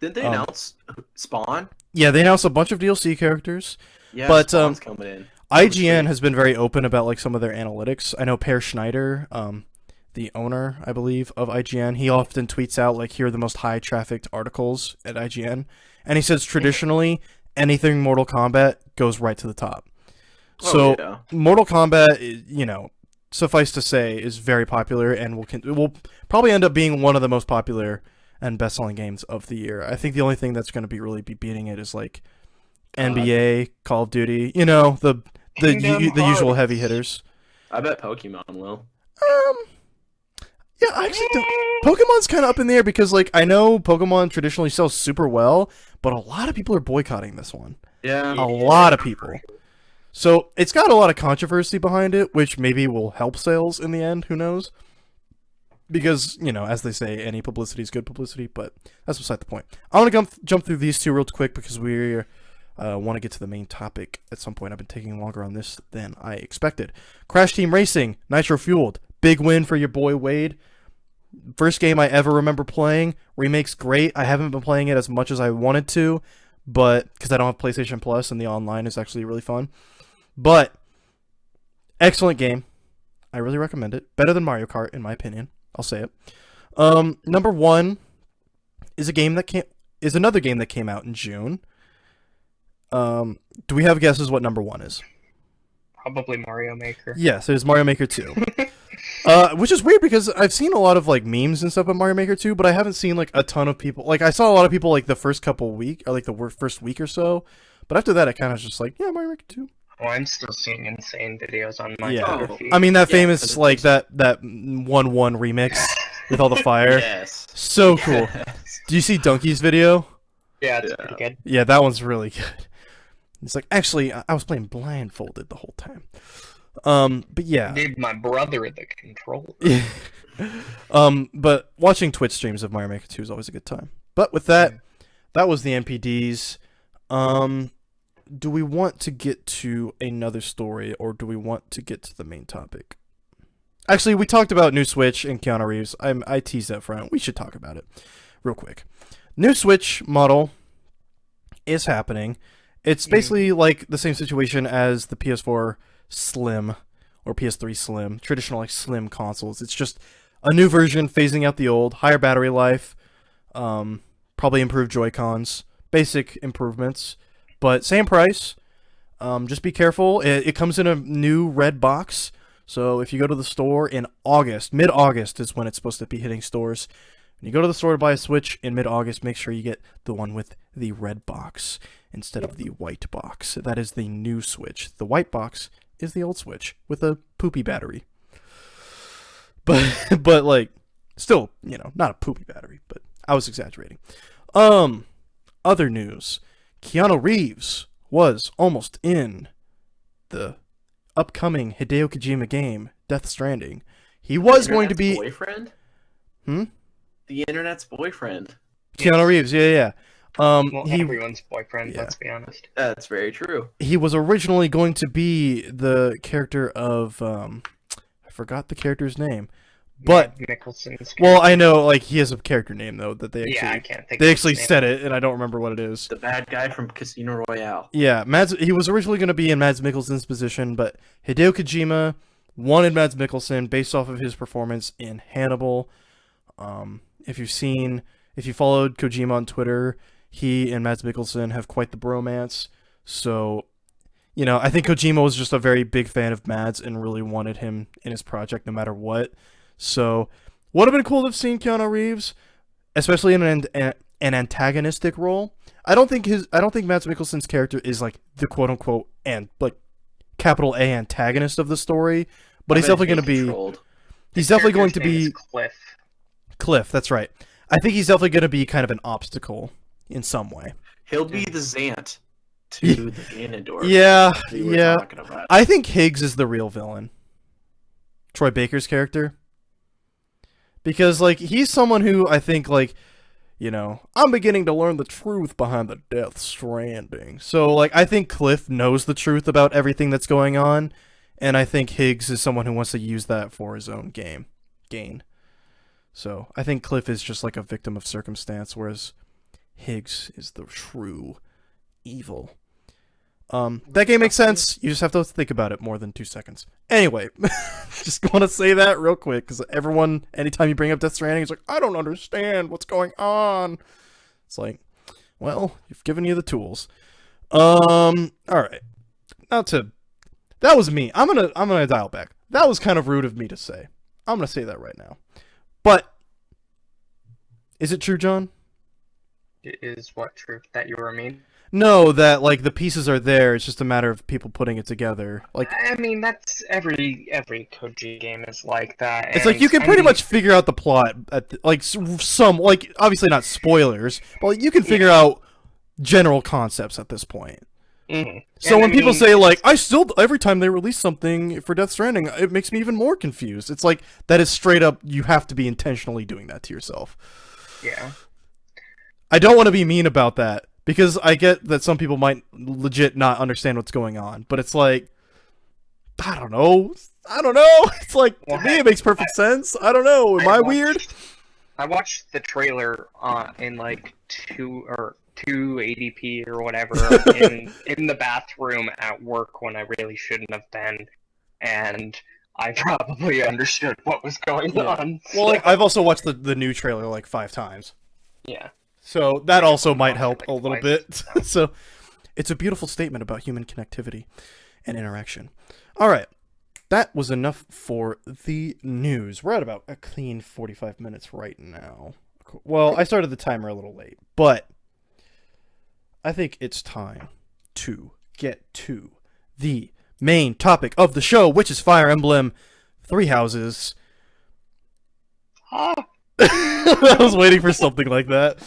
Didn't they announce Spawn? Yeah, they announced a bunch of DLC characters. Yeah, but Spawn's coming in. IGN has been very open about like some of their analytics. I know Per Schneider, the owner, I believe, of IGN, he often tweets out like, here are the most high trafficked articles at IGN. And he says traditionally anything Mortal Kombat goes right to the top. Oh, So yeah. Mortal Kombat, you know, suffice to say, is very popular and will probably end up being one of the most popular and best-selling games of the year. I think the only thing that's going to be beating it is like NBA, Call of Duty, you know, the usual heavy hitters. I bet Pokemon will. Yeah, I actually don't. Pokemon's kind of up in the air because, like, I know Pokemon traditionally sells super well, but a lot of people are boycotting this one. Yeah. A lot of people. So it's got a lot of controversy behind it, which maybe will help sales in the end. Who knows? Because, you know, as they say, any publicity is good publicity, but that's beside the point. I want to jump through these two real quick because we want to get to the main topic at some point. I've been taking longer on this than I expected. Crash Team Racing, Nitro Fueled. Big win for your boy Wade. First game I ever remember playing. Remake's great. I haven't been playing it as much as I wanted to, but because I don't have PlayStation Plus and the online is actually really fun. But excellent game. I really recommend it. Better than Mario Kart, in my opinion. I'll say it. Number one is another game that came out in June. Do we have guesses what number one is? Probably Mario Maker. Yes, it is Mario Maker 2. Which is weird because I've seen a lot of like memes and stuff about Mario Maker 2, but I haven't seen like a ton of people. Like I saw a lot of people like the first couple week or like the first week or so, but after that I kind of just like, yeah, Mario Maker 2. Oh, I'm still seeing insane videos on my Yeah. feed. I mean that famous like that 1-1 remix with all the fire. Yes. So cool. Yes. Do you see Donkey's video? Yeah, it's pretty good. Yeah, that one's really good. It's like, actually, I was playing blindfolded the whole time. But yeah. Gave my brother the controller. But watching Twitch streams of Mario Maker 2 is always a good time. But with that, that was the NPDs. Do we want to get to another story, or do we want to get to the main topic? Actually, we talked about new Switch and Keanu Reeves. I teased that front. We should talk about it real quick. New Switch model is happening. It's basically like the same situation as the PS4 Slim or PS3 Slim, traditional like Slim consoles. It's just a new version phasing out the old, higher battery life, probably improved Joy-Cons, basic improvements, but same price. Just be careful. It comes in a new red box, so if you go to the store in August, mid-August is when it's supposed to be hitting stores. When you go to the store to buy a Switch in mid-August, make sure you get the one with the red box instead of the white box. That is the new Switch. The white box is the old Switch with a poopy battery. But like, still, you know, not a poopy battery, but I was exaggerating. Other news. Keanu Reeves was almost in the upcoming Hideo Kojima game, Death Stranding. He was going to be... boyfriend? Hmm? The internet's boyfriend. Keanu Reeves, yeah. Well, everyone's boyfriend, let's be honest. That's very true. He was originally going to be the character of I forgot the character's name, but Mikkelsen's well, I know like he has a character name though that they actually I can't think they of actually his name. said it, and I don't remember what it is. The bad guy from Casino Royale. Yeah, he was originally going to be in Mads Mikkelsen's position, but Hideo Kojima wanted Mads Mikkelsen based off of his performance in Hannibal. If you followed Kojima on Twitter, he and Mads Mikkelsen have quite the bromance. So, you know, I think Kojima was just a very big fan of Mads and really wanted him in his project no matter what. So, would have been cool to have seen Keanu Reeves, especially in an antagonistic role. I don't think Mads Mikkelsen's character is like the quote unquote and like capital A antagonist of the story, but he's definitely going to be. He's definitely going to be Cliff. That's right. I think he's definitely going to be kind of an obstacle in some way. He'll be the Zant to the Ganondorf. Yeah. I think Higgs is the real villain. Troy Baker's character. Because, like, he's someone who I think, like, you know, I'm beginning to learn the truth behind the Death Stranding. So, like, I think Cliff knows the truth about everything that's going on, and I think Higgs is someone who wants to use that for his own gain. So, I think Cliff is just like a victim of circumstance, whereas Higgs is the true evil. That game makes sense. You just have to think about it more than 2 seconds. Anyway, just want to say that real quick, because everyone, anytime you bring up Death Stranding, is like, I don't understand what's going on. It's like, well, you've given you the tools. All right. That was me. I'm gonna dial back. That was kind of rude of me to say. I'm gonna say that right now. But is it true, John? Is what true? That you were mean? No, that like the pieces are there. It's just a matter of people putting it together. Like, I mean, that's every Koji game is like that. It's like you can pretty much figure out the plot at some like obviously not spoilers, but like, you can figure out general concepts at this point. Mm-hmm. So when people say like I still every time they release something for Death Stranding, it makes me even more confused. It's like that is straight up. You have to be intentionally doing that to yourself. Yeah. I don't want to be mean about that. Because I get that some people might legit not understand what's going on, but it's like, I don't know. It's like, to me it makes perfect sense. I don't know. Am I weird? I watched the trailer in like 280p or whatever in the bathroom at work when I really shouldn't have been, and I probably understood what was going on. Well, like, I've also watched the new trailer like 5 times. Yeah. So that also might help a little bit. So it's a beautiful statement about human connectivity and interaction. All right. That was enough for the news. We're at about a clean 45 minutes right now. Well, I started the timer a little late, but I think it's time to get to the main topic of the show, which is Fire Emblem 3 Houses. I was waiting for something like that.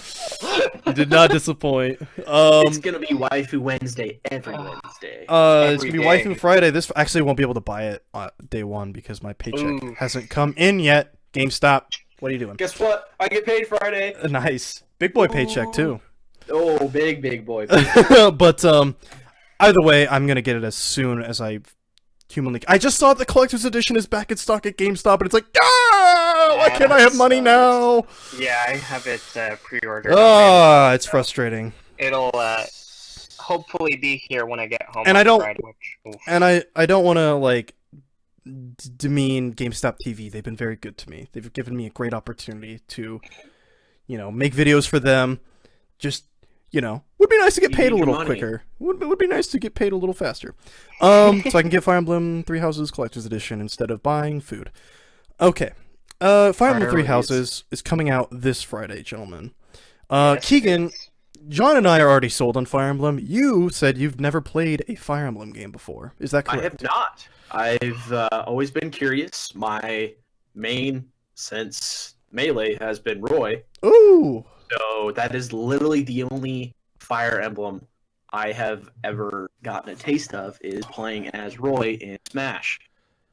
You did not disappoint. It's gonna be Waifu Wednesday every Wednesday. It's gonna be Waifu Friday. This actually won't be able to buy it day one because my paycheck hasn't come in yet. GameStop, what are you doing? Guess what? I get paid Friday. Nice, big boy paycheck too. Oh, big boy. But either way, I'm gonna get it as soon as I humanly. I just saw the collector's edition is back in stock at GameStop, and it's like, why can't I have money now? Yeah, I have it pre-ordered. It's frustrating. It'll hopefully be here when I get home. And I don't. Friday, I don't want to like demean GameStop TV. They've been very good to me. They've given me a great opportunity to, make videos for them. Just. Would be nice to get paid a little quicker. Would be nice to get paid a little faster. So I can get Fire Emblem 3 Houses Collector's Edition instead of buying food. Okay. Fire Emblem 3 Houses is coming out this Friday, gentlemen. Keegan, John and I are already sold on Fire Emblem. You said you've never played a Fire Emblem game before. Is that correct? I have not. I've always been curious. My main since Melee has been Roy. Ooh. So that is literally the only Fire Emblem I have ever gotten a taste of is playing as Roy in Smash.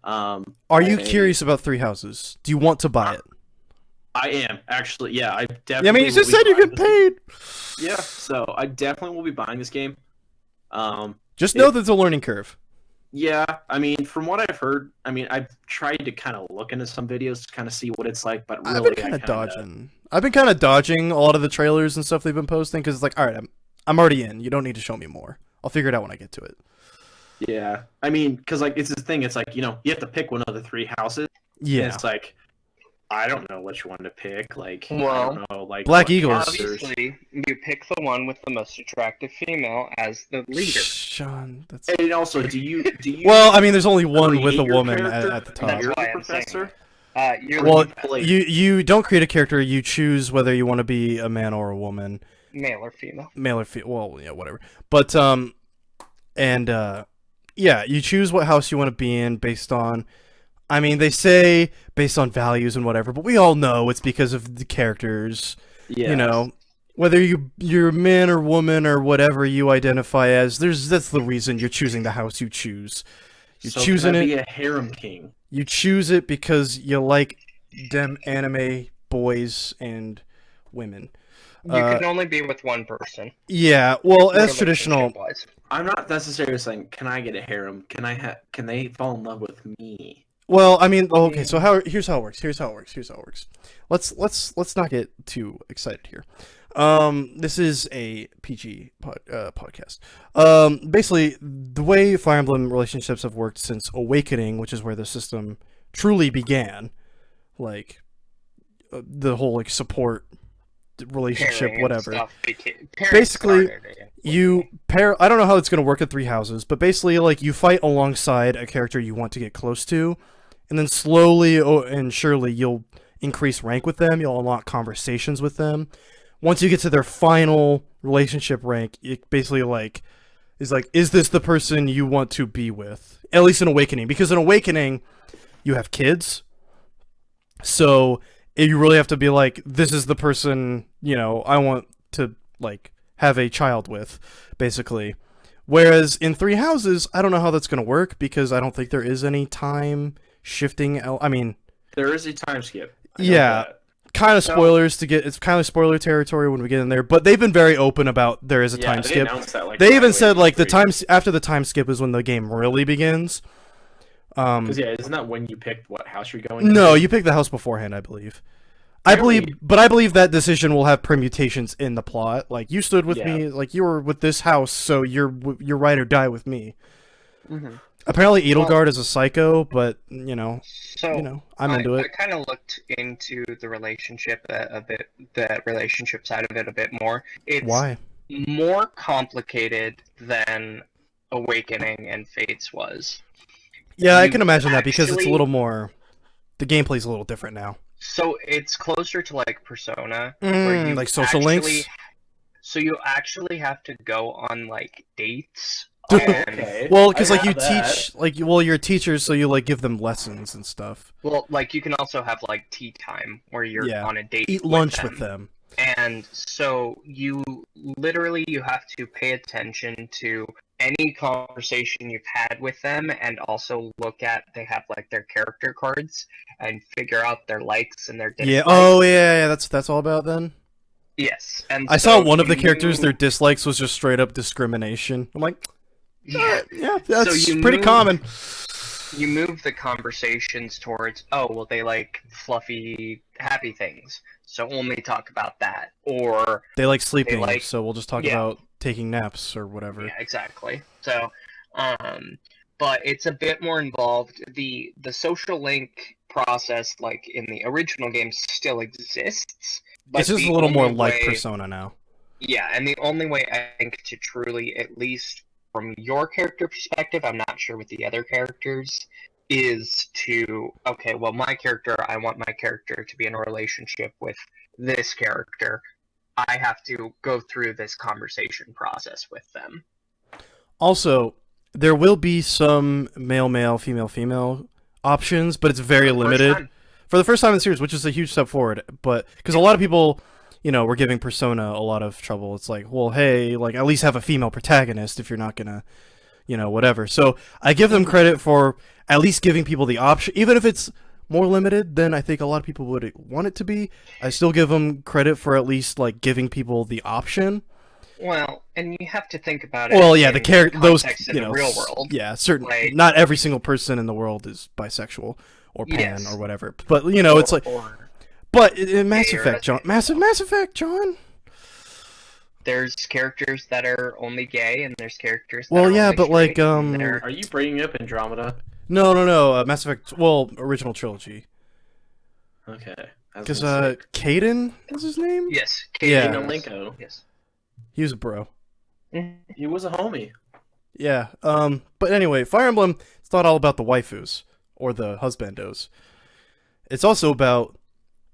Are you curious about 3 Houses? Do you want to buy it? I am, actually. Yeah, I definitely. Yeah, I mean, you just said you're getting paid. Yeah, so I definitely will be buying this game. Just know there's a learning curve. Yeah, I mean, from what I've heard, I've tried to kind of look into some videos to kind of see what it's like, but really, I've been kind of dodging a lot of the trailers and stuff they've been posting because it's like, all right, I'm already in. You don't need to show me more. I'll figure it out when I get to it. Yeah, I mean, because like it's this thing. It's like you have to pick one of the 3 houses. Yeah, and it's like I don't know which one to pick. Like, well, I don't know, like Black Eagles. Obviously, you pick the one with the most attractive female as the leader. Sean, that's. And also, do you? Well, I mean, there's only one with a woman at the top. That's why I'm Professor. You don't create a character. You choose whether you want to be a man or a woman. Male or female. Well, yeah, whatever. But yeah, you choose what house you want to be in based on. I mean, they say based on values and whatever, but we all know it's because of the characters. Yeah. Whether you're man or woman or whatever you identify as, that's the reason you're choosing the house you choose. You're choosing it. Be a harem king. You choose it because you like them anime boys and women. You can only be with one person. Yeah, well, as traditional. I'm not necessarily saying, can I get a harem? Can they fall in love with me? Well, I mean, okay. So here's how it works. Let's not get too excited here. This is a PG podcast. Basically, the way Fire Emblem relationships have worked since Awakening, which is where the system truly began, like the whole like support relationship, Pairing whatever. Pairing Basically, started, you pair. I don't know how it's gonna work at Three Houses, but basically, like, you fight alongside a character you want to get close to, and then slowly and surely you'll increase rank with them. You'll unlock conversations with them. Once you get to their final relationship rank, it basically is this the person you want to be with? At least in Awakening, because in Awakening, you have kids, so you really have to be like, this is the person, I want to, like, have a child with, basically. Whereas in Three Houses, I don't know how that's going to work, because I don't think there is any time shifting. I mean, there is a time skip. Yeah, kind of spoilers it's kind of spoiler territory when we get in there, but they've been very open about there is a time skip. That, they even said, like, the time after the time skip is when the game really begins. Because isn't that when you pick what house you're going to? No, you pick the house beforehand, I believe. I believe that decision will have permutations in the plot. Like, you stood with me, like, you were with this house, so you're ride or die with me. Mm-hmm. Apparently, Edelgard is a psycho, but I'm into it. I kind of looked into the relationship the relationship side of it a bit more. It's Why? more complicated than Awakening and Fates was. Yeah, I can imagine that, because it's a little more. The gameplay's a little different now. So it's closer to, like, Persona, where you like social links. So you actually have to go on, like, dates. Okay. Well, because, like, you teach, like, you're teachers, so you, like, give them lessons and stuff. Well, like, you can also have, like, tea time where you're on a date. Eat lunch with them. And so you have to pay attention to any conversation you've had with them, and also they have, like, their character cards, and figure out their likes and their dislikes. Yeah. Oh, yeah. That's all about then. Yes. And I saw one of the characters. Their dislikes was just straight up discrimination. I'm like, yeah, that's pretty common. You move the conversations towards, they like fluffy, happy things, so only talk about that. Or they like sleeping, so we'll just talk about taking naps or whatever. Yeah, exactly. So, but it's a bit more involved. The social link process, like in the original game, still exists. But it's just a little more like Persona now. Yeah, and the only way I think to truly, at least from your character perspective, I'm not sure with the other characters, is to, I want my character to be in a relationship with this character. I have to go through this conversation process with them. Also, there will be some male-male, female-female options, but it's very limited. For the first time in the series, which is a huge step forward, but because a lot of people, were giving Persona a lot of trouble. It's like, well, hey, like, at least have a female protagonist if you're not gonna, whatever. So I give them credit for at least giving people the option, even if it's more limited than I think a lot of people would want it to be. I still give them credit for at least, like, giving people the option. Well, and you have to think about it. Well, yeah, the real world. Yeah, certainly. Not every single person in the world is bisexual or pan or whatever. But it's like. But in Mass Effect, John. Mass Effect, John. There's characters that are only gay, and there's characters. Well, yeah, but straight, are you bringing up Andromeda? No. Mass Effect. Well, original trilogy. Okay. Because Caden is his name. Yes. Caden Alenko. Yes. He was a bro. He was a homie. Yeah. But anyway, Fire Emblem. It's not all about the waifus or the husbandos. It's also about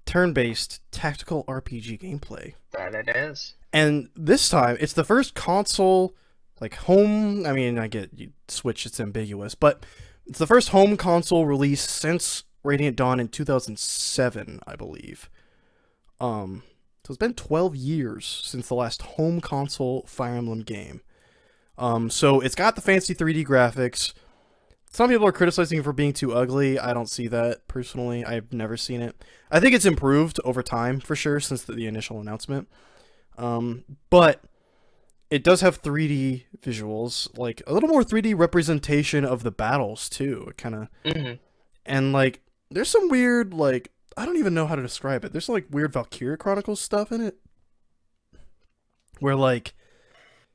turn-based tactical RPG gameplay. That it is. And this time, it's the first console, like, home. I mean, I get you Switch; it's ambiguous, but it's the first home console release since Radiant Dawn in 2007, I believe. So it's been 12 years since the last home console Fire Emblem game. So it's got the fancy 3D graphics. Some people are criticizing it for being too ugly. I don't see that, personally. I've never seen it. I think it's improved over time, for sure, since the initial announcement. But it does have 3D visuals, like, a little more 3D representation of the battles, too. It kind of... Mm-hmm. And, like, there's some weird, like... I don't even know how to describe it. There's some, like, weird Valkyria Chronicles stuff in it. Where, like,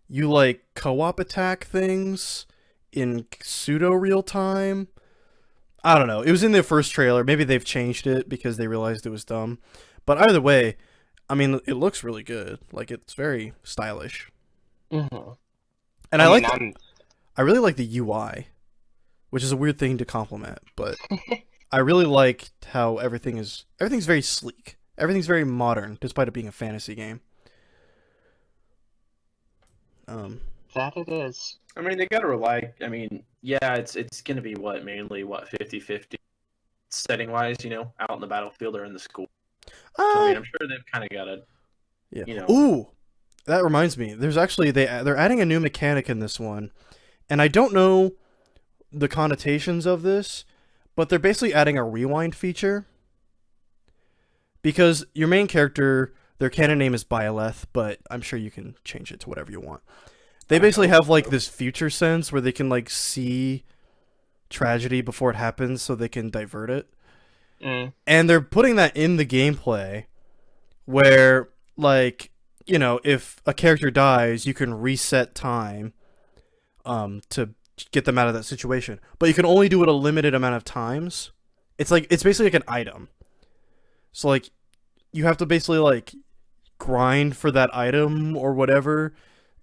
you, like, co-op attack things in pseudo real time. I don't know. It was in their first trailer. Maybe they've changed it because they realized it was dumb. But either way, I mean, it looks really good. Like, it's very stylish. Mm-hmm. And I really like the UI, which is a weird thing to compliment, but I really like how everything's very sleek. Everything's very modern, despite it being a fantasy game. That it is. I mean, they gotta rely. I mean, yeah, it's gonna be mainly 50-50 setting wise, out in the battlefield or in the school. So, I mean, I'm sure they've kind of got to. Yeah. Ooh, that reminds me. There's actually they're adding a new mechanic in this one, and I don't know the connotations of this, but they're basically adding a rewind feature. Because your main character, their canon name is Byleth, but I'm sure you can change it to whatever you want. They basically have like this future sense where they can like see tragedy before it happens so they can divert it. And they're putting that in the gameplay where, like, if a character dies, you can reset time to get them out of that situation. But you can only do it a limited amount of times. It's basically like an item. So, like, you have to basically, like, grind for that item or whatever,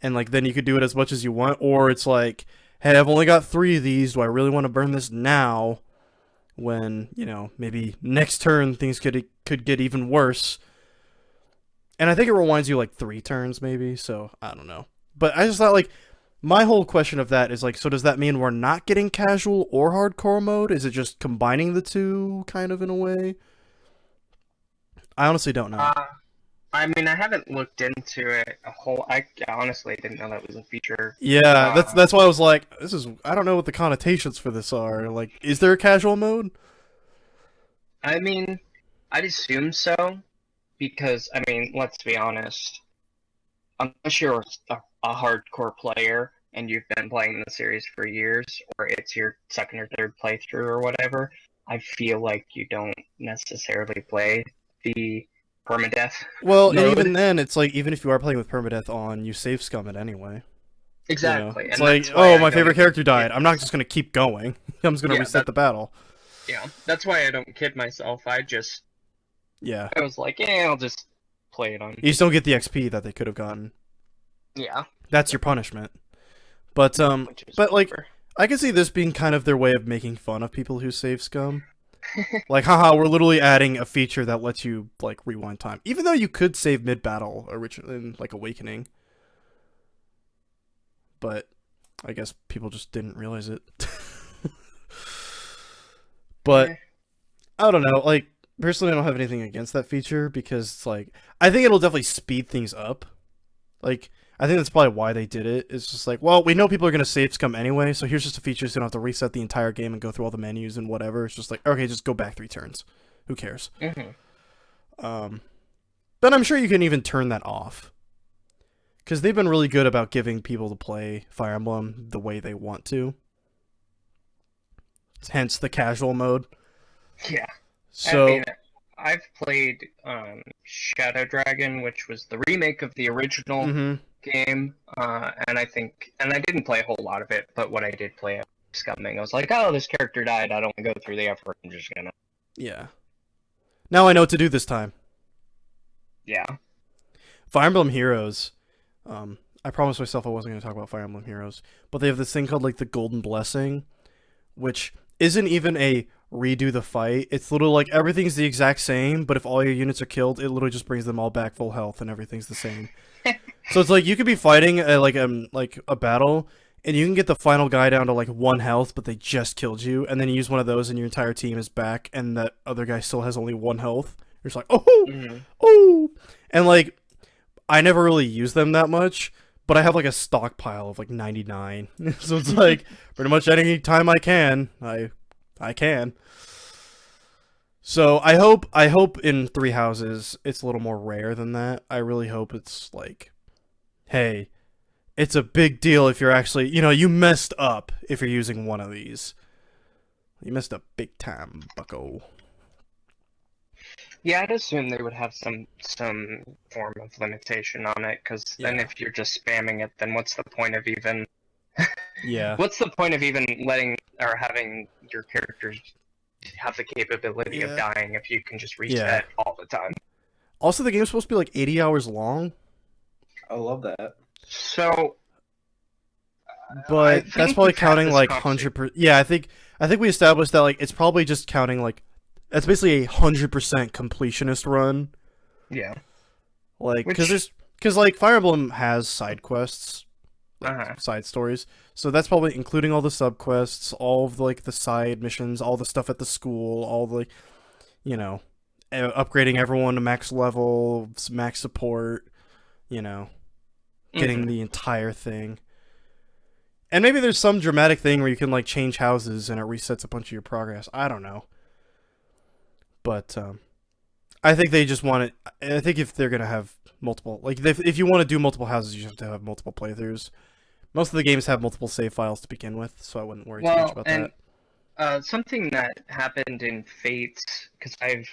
and, like, then you could do it as much as you want. Or it's like, hey, I've only got 3 of these. Do I really want to burn this now? When, maybe next turn things could get even worse. And I think it rewinds you, like, 3 turns, maybe. So, I don't know. But I just thought, like, my whole question of that is, like, so does that mean we're not getting casual or hardcore mode? Is it just combining the two, kind of, in a way? I honestly don't know. I mean, I haven't looked into it a whole. I honestly didn't know that was a feature. Yeah, that's why I was like, I don't know what the connotations for this are. Like, is there a casual mode? I mean, I'd assume so, because, I mean, let's be honest. Unless you're a hardcore player and you've been playing the series for years, or it's your second or third playthrough or whatever, I feel like you don't necessarily play the permadeath. Well, and even then, it's like, even if you are playing with permadeath on, you save scum it anyway. Exactly. It's like, oh, my favorite character died. I'm not just going to keep going. I'm just going to reset the battle. Yeah, that's why I don't kid myself. I was like, I'll just play it on. You just don't get the XP that they could have gotten. Yeah. That's your punishment. But like, I can see this being kind of their way of making fun of people who save scum. Like, haha, we're literally adding a feature that lets you, like, rewind time. Even though you could save mid-battle originally in, like, Awakening. But I guess people just didn't realize it. But I don't know, like, personally I don't have anything against that feature because it's like, I think it'll definitely speed things up. Like, I think that's probably why they did it. It's just like, well, we know people are going to save scum anyway, so here's just a feature so you don't have to reset the entire game and go through all the menus and whatever. It's just like, okay, just go back 3 turns. Who cares? But I'm sure you can even turn that off. Because they've been really good about giving people to play Fire Emblem the way they want to. Hence the casual mode. Yeah. So, I mean, I've played Shadow Dragon, which was the remake of the original game, and I didn't play a whole lot of it, but what I did play, I was scumming. I was like, oh, this character died, I don't want to go through the effort, I'm just gonna... Yeah. Now I know what to do this time. Yeah. Fire Emblem Heroes, I promised myself I wasn't going to talk about Fire Emblem Heroes, but they have this thing called, like, the Golden Blessing, which isn't even a redo the fight. It's literally like everything's the exact same, but if all your units are killed, it literally just brings them all back full health and everything's the same. So it's like you could be fighting like a battle and you can get the final guy down to like 1 health, but they just killed you, and then you use one of those and your entire team is back and that other guy still has only 1 health. You're just like, oh, and like I never really use them that much, but I have like a stockpile of like 99. So it's like pretty much any time I can, I can. So I hope in 3 houses it's a little more rare than that. I really hope it's like, hey, it's a big deal if you're actually, you messed up if you're using one of these. You messed up big time, bucko. Yeah, I'd assume they would have some form of limitation on it, because then if you're just spamming it, then what's the point of even... Yeah. What's the point of even letting or having your characters have the capability of dying if you can just reset all the time? Also, the game's supposed to be like 80 hours long. I love that. So, but that's probably counting like 100%. Yeah, I think we established that like it's probably just counting like that's basically a 100% completionist run. Yeah. Like because like Fire Emblem has side quests, like, side stories. So that's probably including all the subquests, all of like the side missions, all the stuff at the school, all the, you know, upgrading everyone to max level, max support, you know, getting the entire thing. And maybe there's some dramatic thing where you can like change houses and it resets a bunch of your progress. I don't know. But I think they just want it. I think if they're gonna have multiple, like if you want to do multiple houses, you have to have multiple playthroughs. Most of the games have multiple save files to begin with, so I wouldn't worry too much about that. Something that happened in Fates, because I've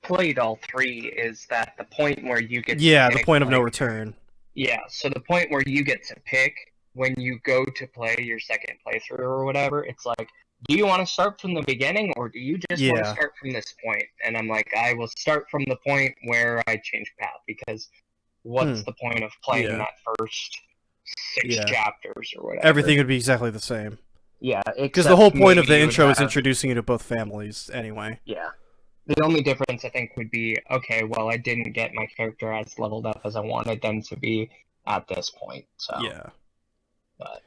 played all three, is that the point where you get the point of no return. Yeah, so the point where you get to pick when you go to play your second playthrough or whatever, it's like, do you want to start from the beginning or do you just want to start from this point? And I'm like, I will start from the point where I change path, because what's the point of playing that first 6 chapters or whatever? Everything would be exactly the same. Yeah, because the whole point of the intro is introducing you to both families anyway. Yeah. The only difference, I think, would be, okay, well, I didn't get my character as leveled up as I wanted them to be at this point. So yeah. But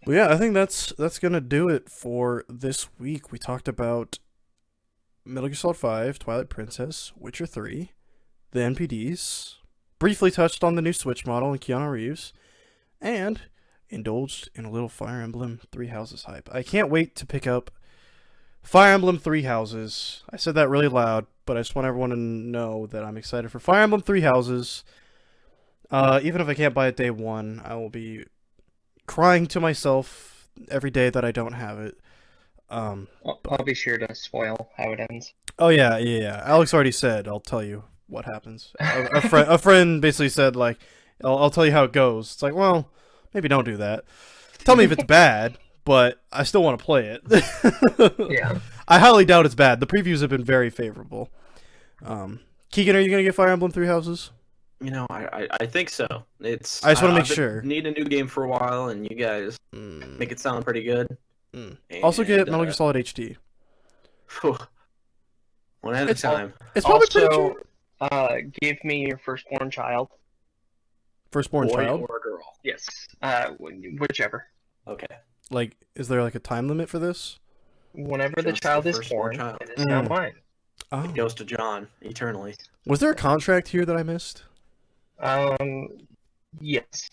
well, yeah, I think that's gonna do it for this week. We talked about Metal Gear Solid 5, Twilight Princess, Witcher 3, the NPDs, briefly touched on the new Switch model and Keanu Reeves, and indulged in a little Fire Emblem 3 Houses hype. I can't wait to pick up Fire Emblem 3 Houses. I said that really loud, but I just want everyone to know that I'm excited for Fire Emblem 3 Houses. Even if I can't buy it day one, I will be crying to myself every day that I don't have it. I'll be sure to spoil how it ends. Oh yeah. Alex already said I'll tell you what happens. A friend basically said like, I'll tell you how it goes. It's like, well, maybe don't do that. Tell me if it's bad, but I still want to play it. Yeah. I highly doubt it's bad. The previews have been very favorable. Keegan, are you gonna get Fire Emblem 3 Houses? You know, I think so. I just want to make sure. Need a new game for a while, and you guys make it sound pretty good. Also get Metal Gear Solid HD. One at a time. It's probably also, give me your firstborn child. Firstborn child? Boy or girl? Yes. Whichever. Okay. Like, is there like a time limit for this? Whenever the child is born, it is now mine. Oh. It goes to John eternally. Was there a contract here that I missed? Yes.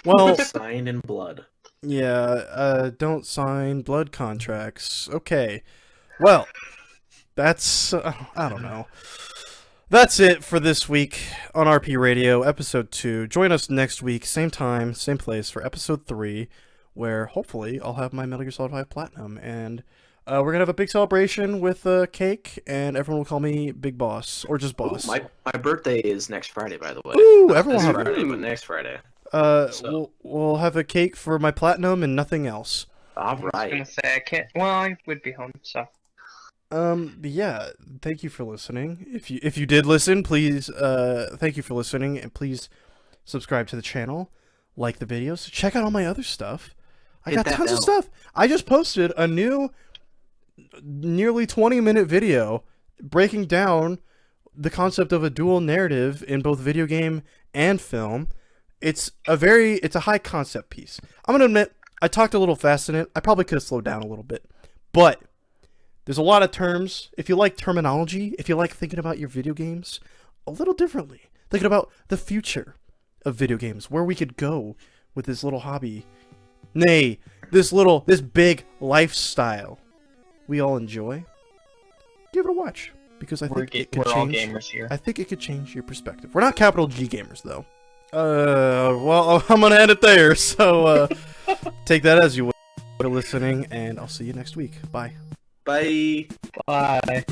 Well, signed in blood. Yeah, don't sign blood contracts. Okay. Well, that's I don't know. That's it for this week on RP Radio, episode 2. Join us next week, same time, same place, for episode 3, where hopefully I'll have my Metal Gear Solid 5 Platinum, and we're going to have a big celebration with cake, and everyone will call me Big Boss, or just Boss. Ooh, my birthday is next Friday, by the way. Ooh, everyone will have Friday, but next Friday. We'll have a cake for my Platinum and nothing else. All right. I was going to say, I can't, well, I would be home, so. Yeah, thank you for listening. If you did listen, please, thank you for listening, and please subscribe to the channel, like the videos, check out all my other stuff. I got tons of stuff. I just posted a new, nearly 20-minute video breaking down the concept of a dual narrative in both video game and film. It's a high concept piece. I'm gonna admit, I talked a little fast in it. I probably could have slowed down a little bit, but there's a lot of terms. If you like terminology, if you like thinking about your video games a little differently, thinking about the future of video games, where we could go with this little hobby, nay, this big lifestyle we all enjoy, give it a watch, because I think it could change. We're all gamers here. I think it could change your perspective. We're not capital G gamers though. Well, I'm gonna end it there. So take that as you will for listening, and I'll see you next week. Bye. Bye. Bye.